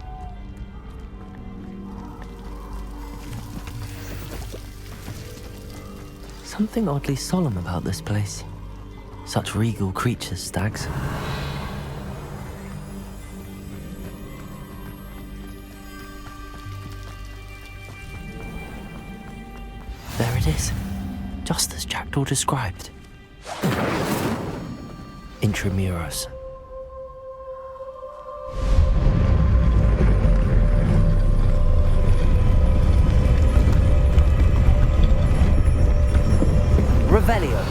Something oddly solemn about this place. Such regal creatures, stags. There it is, just as Jackdaw described. Intramuros. Revelio.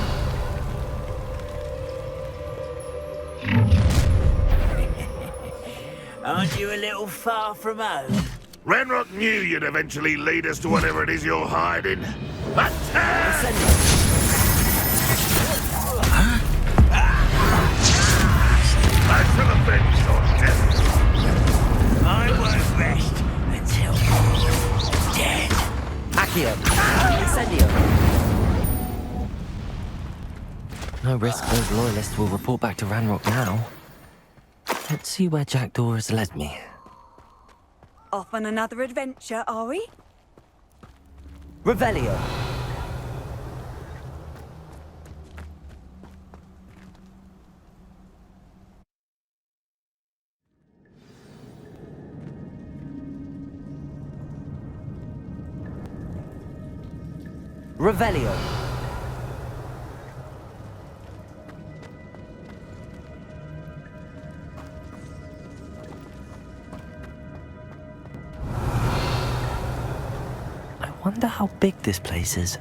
Aren't you a little far from home? Ranrock knew you'd eventually lead us to whatever it is you're hiding. Attack! That's an avenge on death. I won't rest until you're dead. Accio. Incendio. No risk those loyalists will report back to Ranrock now. Let's see where Jackdaw has led me. Off on another adventure, are we? Revelio. Revelio. I wonder how big this place is.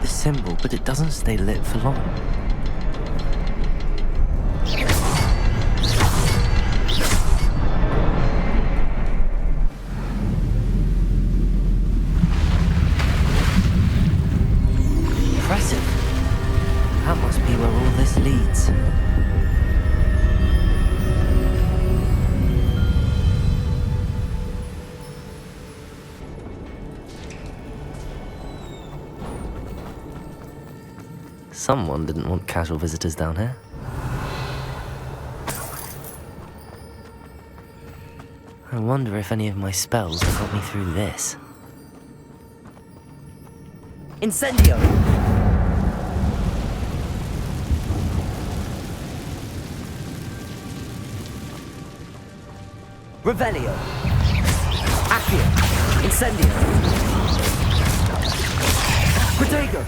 Symbol, but it doesn't stay lit for long. Impressive. That must be where all this leads. Someone didn't want casual visitors down here. I wonder if any of my spells have got me through this. Incendio. Revelio. Accio. Incendio. Protego.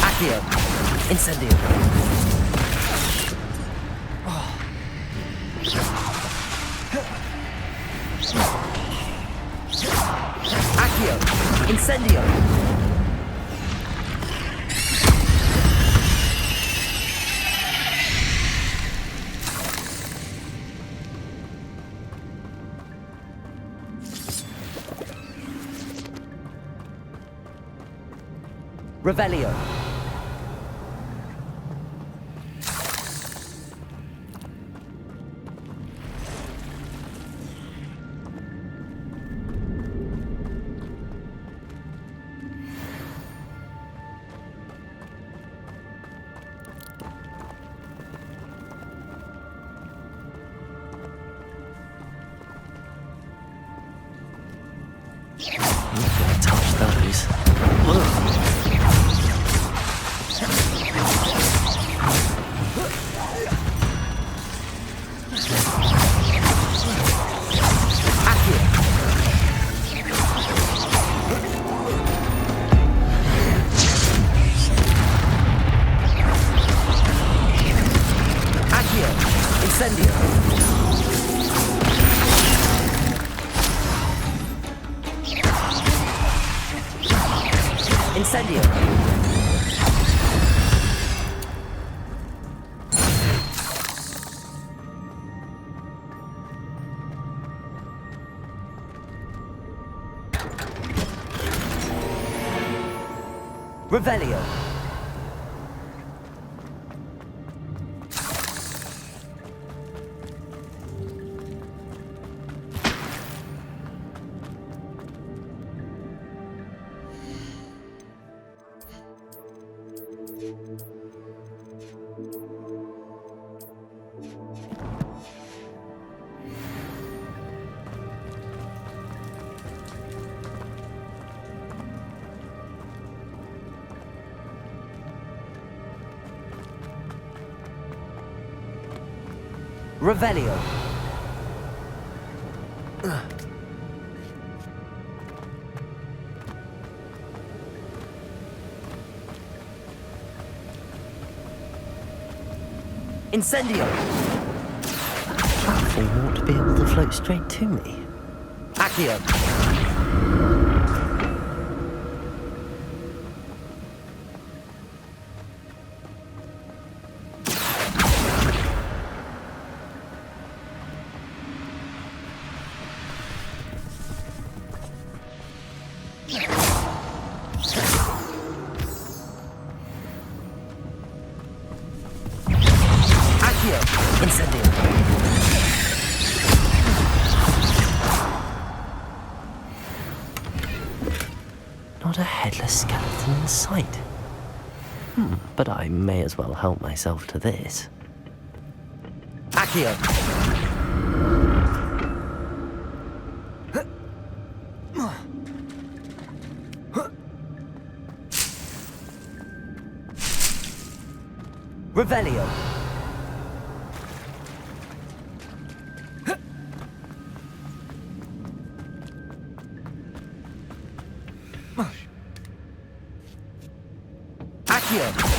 Accio. Incendio. Accio. Incendio. Revelio. Touch those. Incendio. Revelio. Revelio. Incendio. The platform ought to be able to float straight to me. Accio. Not a headless skeleton in sight. But I may as well help myself to this. Accio. Revelio. Accio.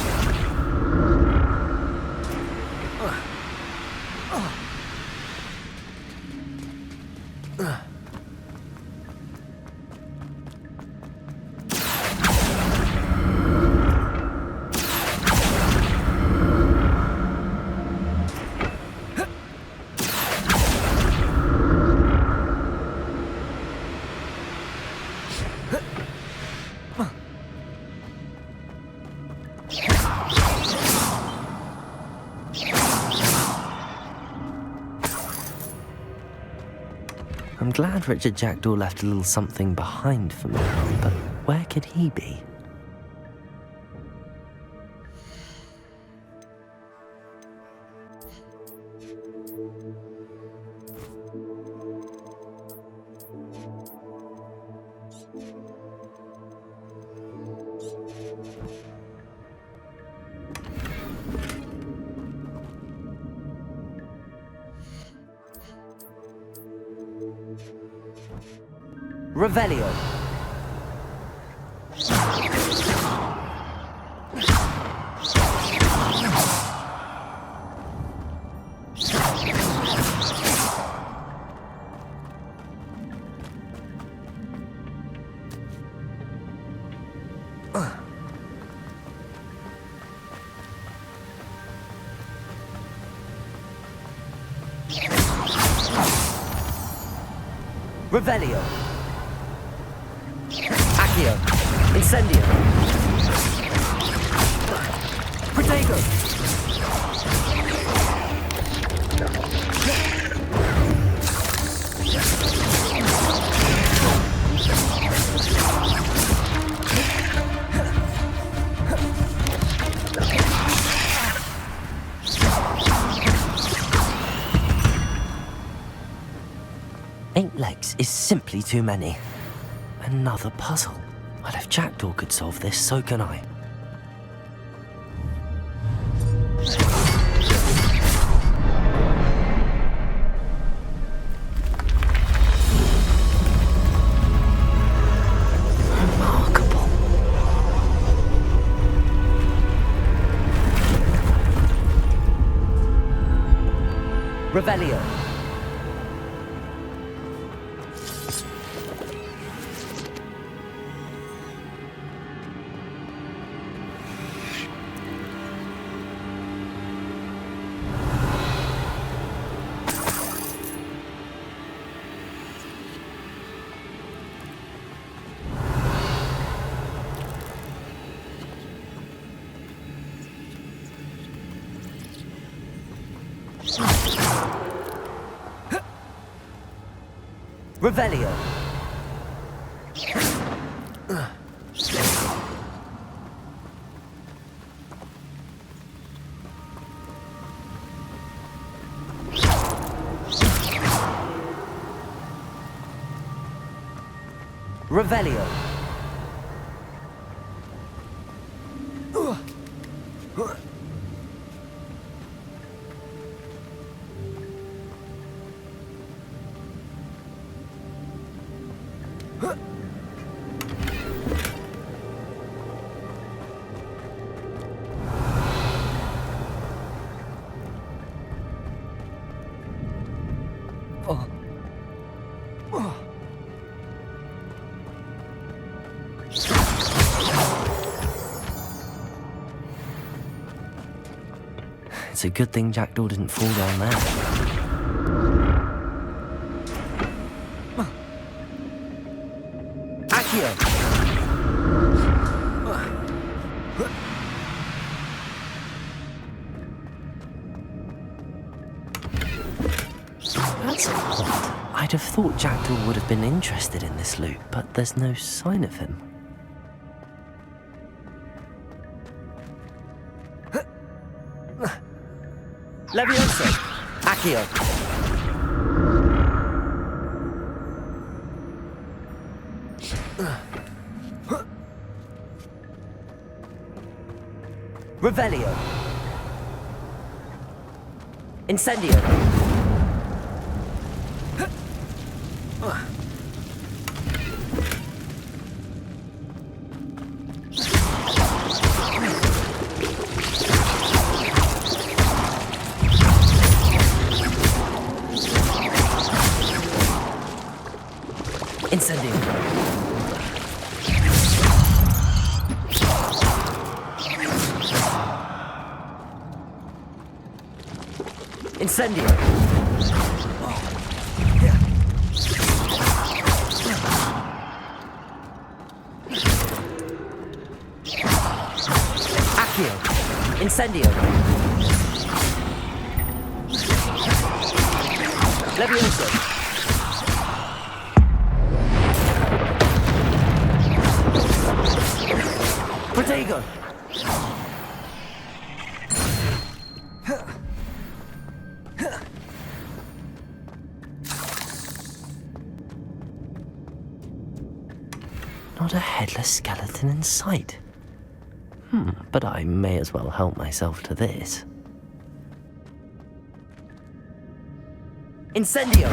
I'm glad Richard Jackdaw left a little something behind for me, but where could he be? Revelio. Revelio. Accio. Incendio. Protego. Eight legs is simply too many. Another puzzle. Well, if Jackdaw could solve this, so can I. Remarkable. Revelio. Revelio. Revelio. It's a good thing Jackdaw didn't fall down there. Accio. That's odd. I'd have thought Jackdaw would have been interested in this loot, but there's no sign of him. Levioso. Accio. Revelio. Incendio. Incendio. Incendio. Accio. Incendio. Levioso. Protego. Not a headless skeleton in sight. But I may as well help myself to this. Incendio.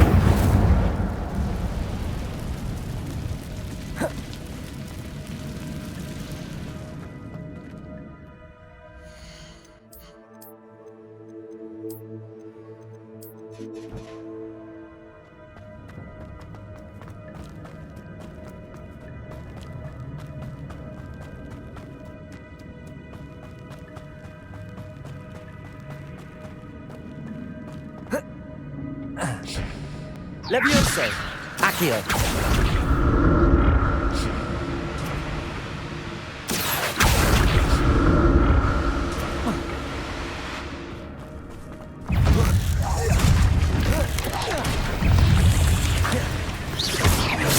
Levioso. Accio.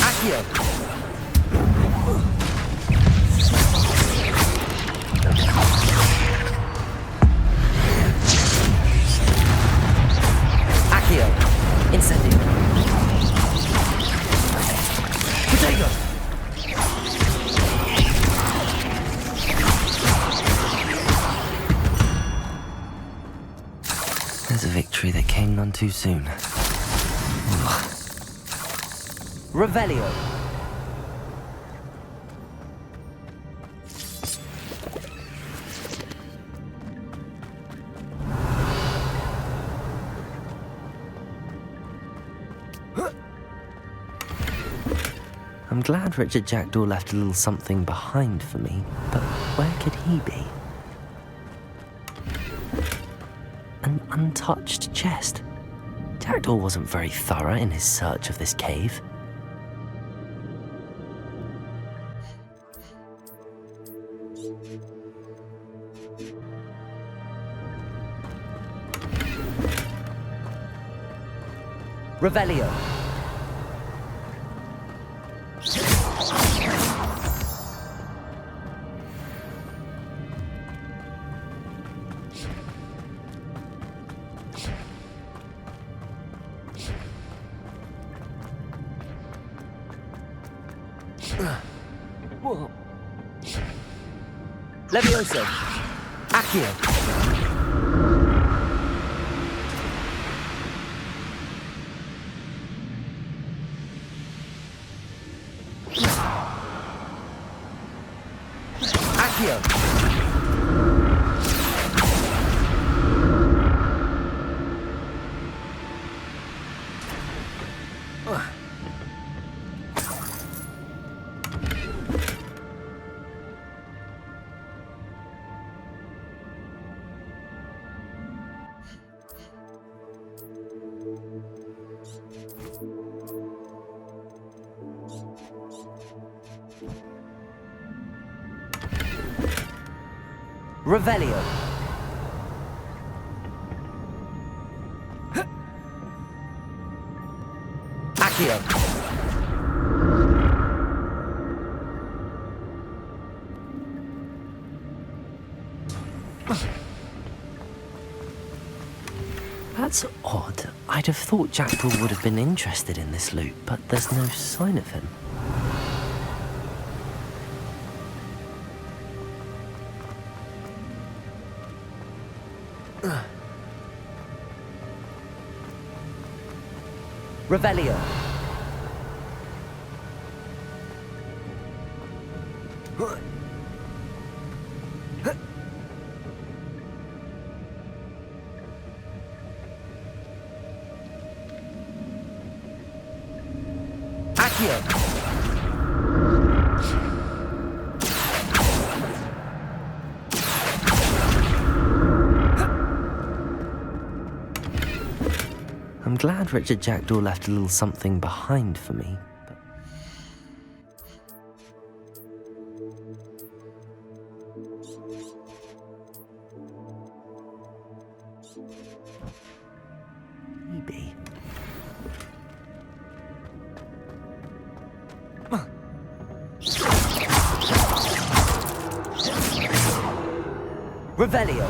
Accio. Accio. Incendio. Protego. There's a victory that came none too soon. Revelio. I'm glad Richard Jackdaw left a little something behind for me, but where could he be? An untouched chest. Jackdaw wasn't very thorough in his search of this cave. Revelio. Levioso. Accio. Accio. Revelio. Accio. That's odd. I'd have thought Jackdaw would have been interested in this loot, but there's no sign of him. Revelio. Accio. I'm glad Richard Jackdaw left a little something behind for me. Maybe. Revelio.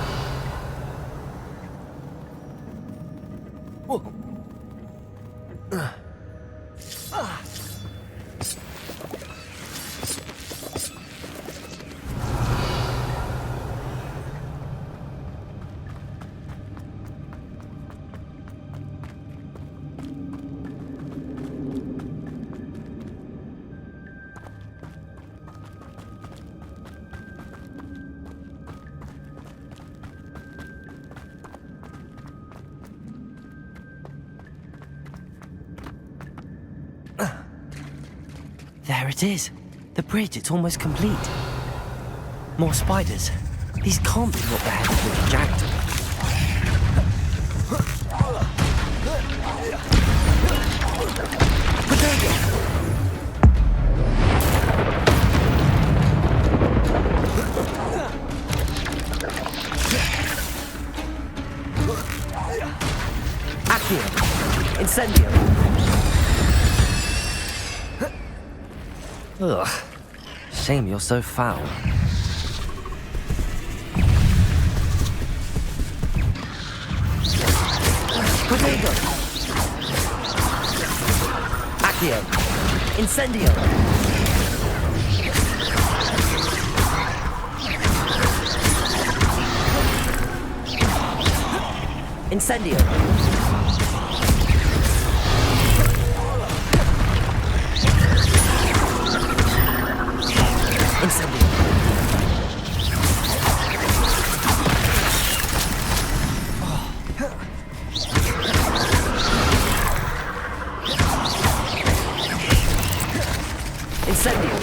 There it is. The bridge, it's almost complete. More spiders. These can't be what the head of Richard Jackdaw. Accio. Incendio. Ugh. Shame you're so foul. Protego. Accio. Incendio. Incendio. Incendio. Incendio.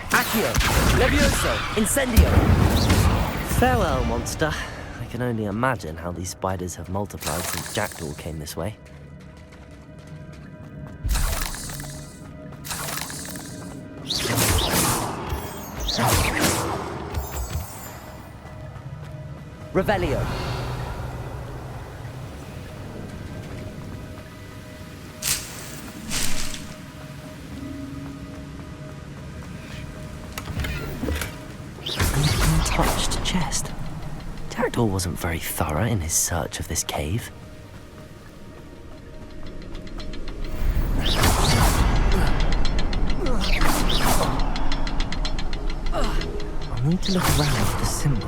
Accio. Levioso. Incendio. Farewell, monster. I can only imagine how these spiders have multiplied since Jackdaw came this way. Revelio. An untouched chest. Jackdaw wasn't very thorough in his search of this cave. need to look around for the symbol.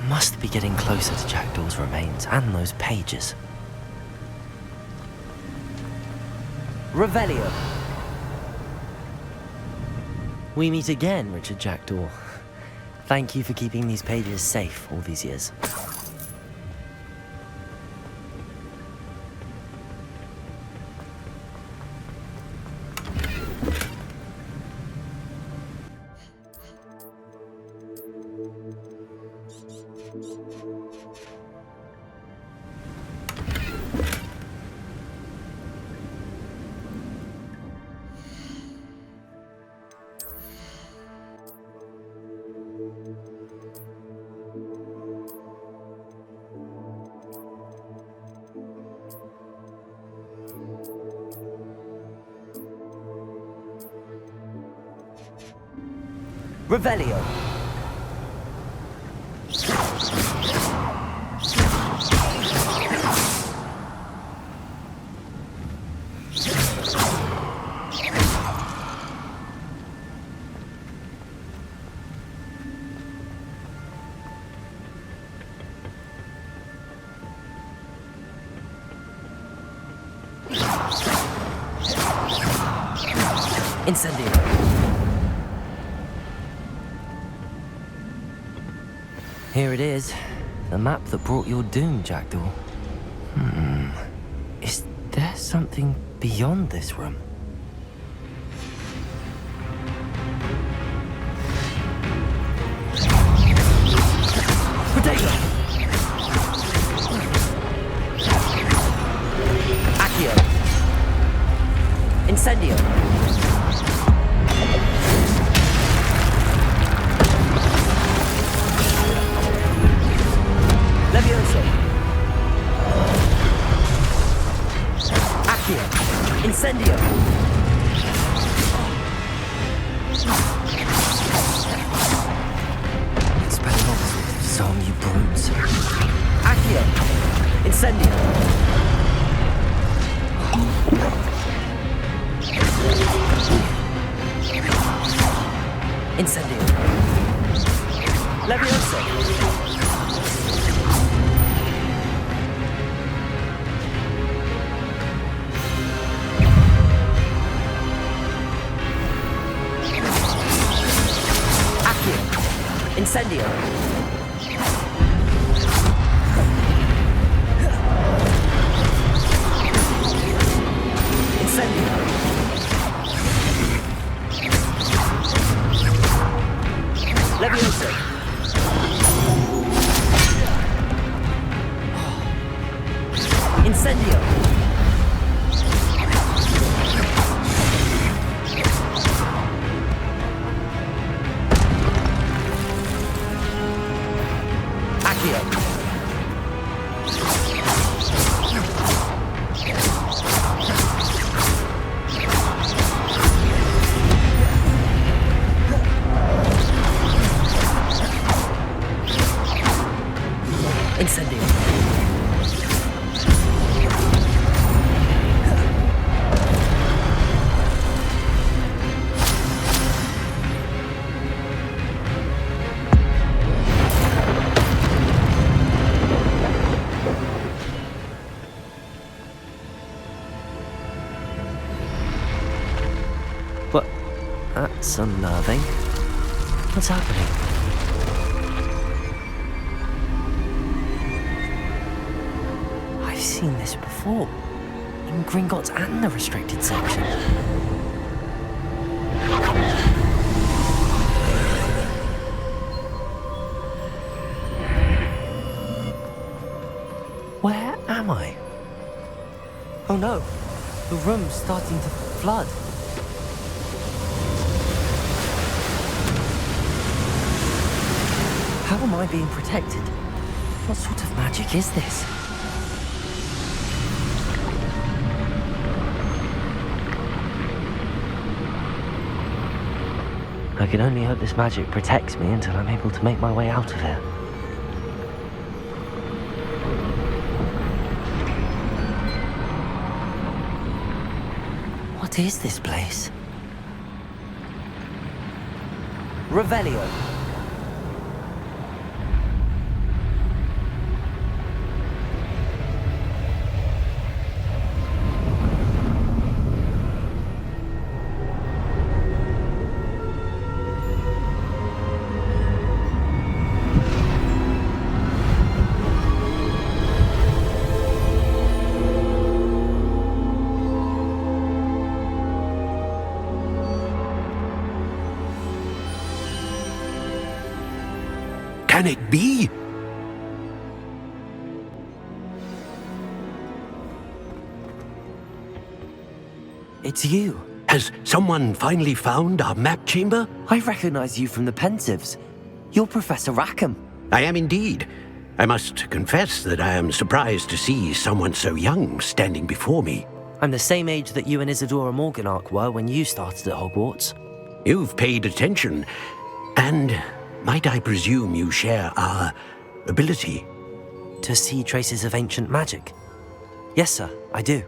Must be getting closer to Jackdaw's remains and those pages. Revelio. We meet again, Richard Jackdaw. Thank you for keeping these pages safe all these years. Revelio. Incendio. Here it is, the map that brought your doom, Jackdaw. Is there something beyond this room? Protego. Accio. Incendio. Levioso. Accio. Incendio. Expelling all sorts of zombie brutes. Accio. Incendio. Incendio. Levioso. Incendio. Incendio. Levioso. Incendio. But that's unnerving. What's happening? I've seen this before. In Gringotts and the restricted section. Where am I? Oh no, the room's starting to flood. How am I being protected? What sort of magic is this? I can only hope this magic protects me until I'm able to make my way out of here. What is this place? Revelio. Can it be? It's you. Has someone finally found our map chamber? I recognize you from the Pensives. You're Professor Rackham. I am indeed. I must confess that I am surprised to see someone so young standing before me. I'm the same age that you and Isadora Morganach were when you started at Hogwarts. You've paid attention, and might I presume you share our ability? To see traces of ancient magic? Yes, sir, I do.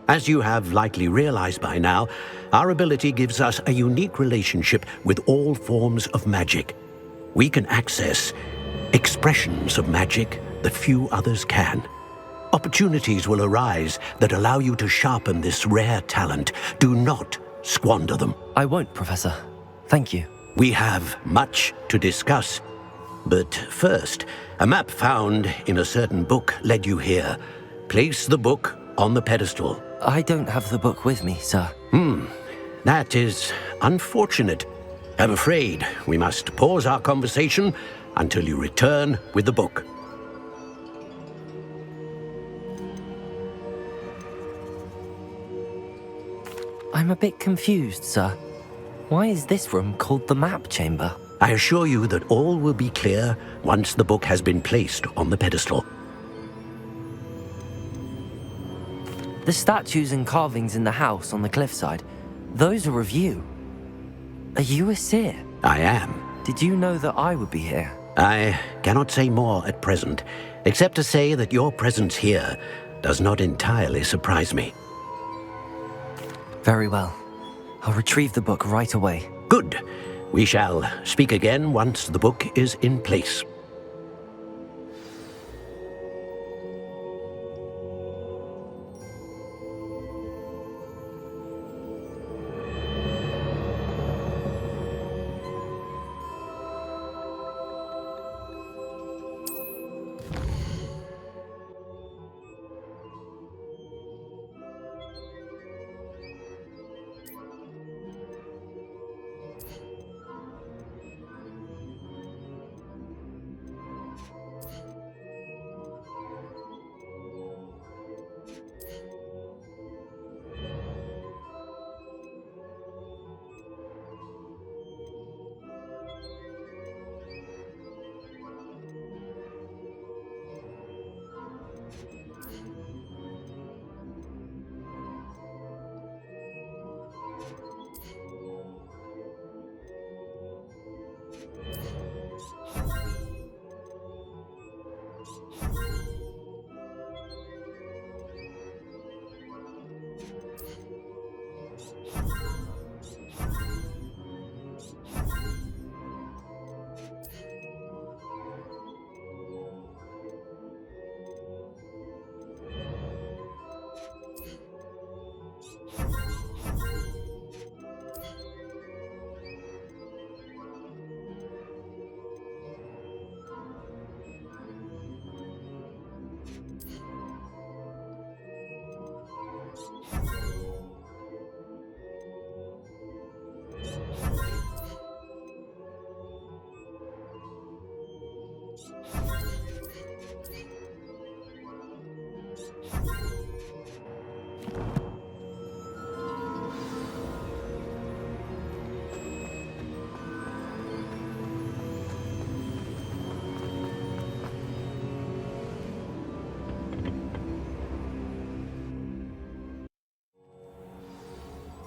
As you have likely realized by now, our ability gives us a unique relationship with all forms of magic. We can access expressions of magic that few others can. Opportunities will arise that allow you to sharpen this rare talent. Do not squander them. I won't, Professor. Thank you. We have much to discuss. But first, a map found in a certain book led you here. Place the book on the pedestal. I don't have the book with me, sir. That is unfortunate. I'm afraid we must pause our conversation until you return with the book. I'm a bit confused, sir. Why is this room called the map chamber? I assure you that all will be clear once the book has been placed on the pedestal. The statues and carvings in the house on the cliffside, those are of you. Are you a seer? I am. Did you know that I would be here? I cannot say more at present, except to say that your presence here does not entirely surprise me. Very well. I'll retrieve the book right away. Good. We shall speak again once the book is in place.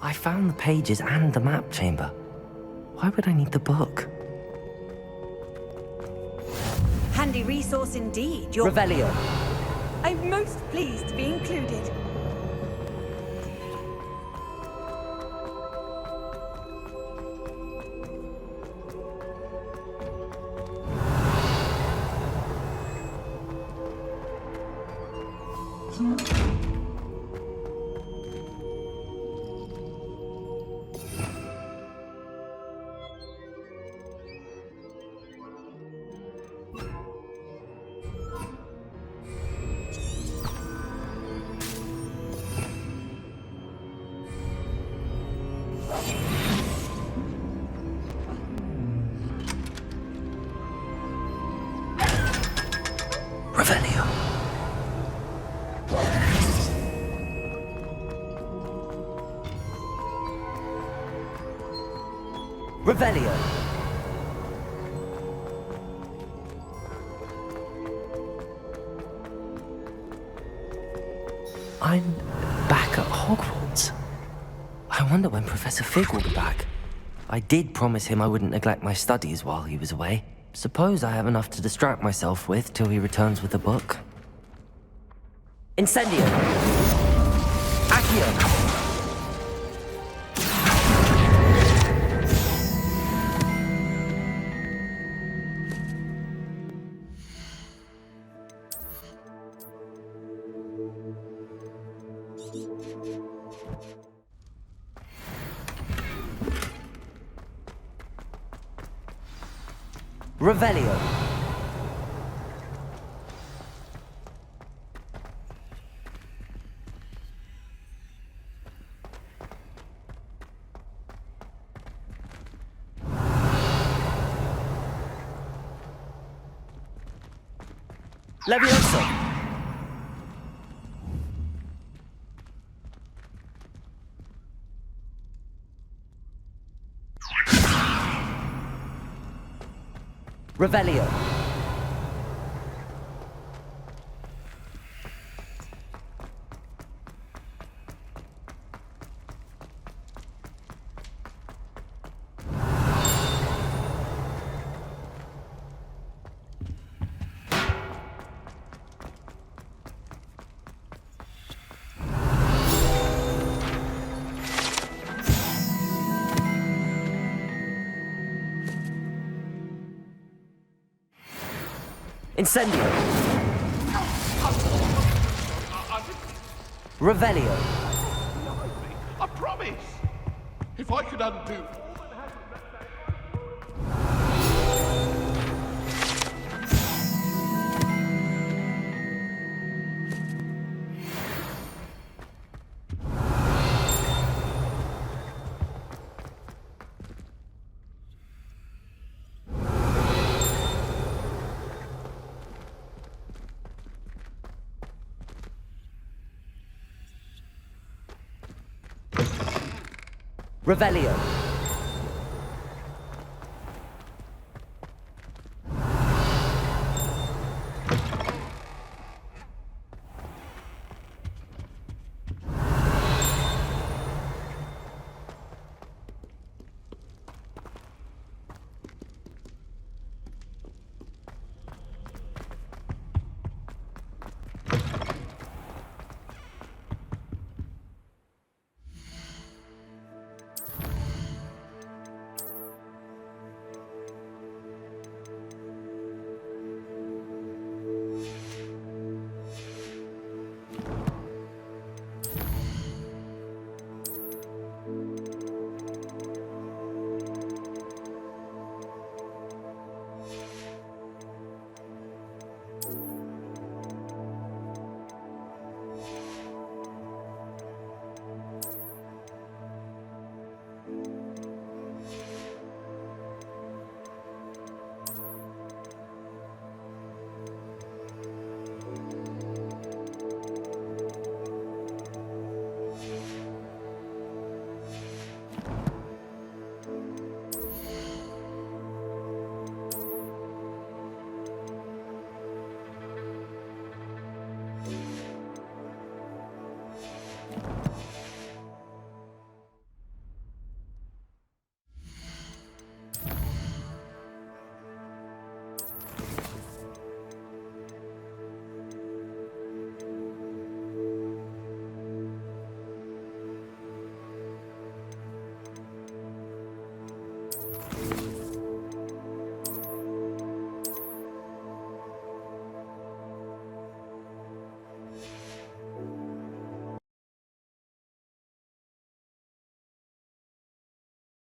I found the pages and the map chamber. Why would I need the book? Handy resource indeed. Your Revelio. I'm most pleased to be included. Revelio. Revelio. I'm back at Hogwarts. I wonder when Professor Fig will be back. I did promise him I wouldn't neglect my studies while he was away. Suppose I have enough to distract myself with till he returns with the book. Incendio. Accio. Revelio. Levioso. Revelio. Incendio. Revelio. I promise! If I could undo... Revelio.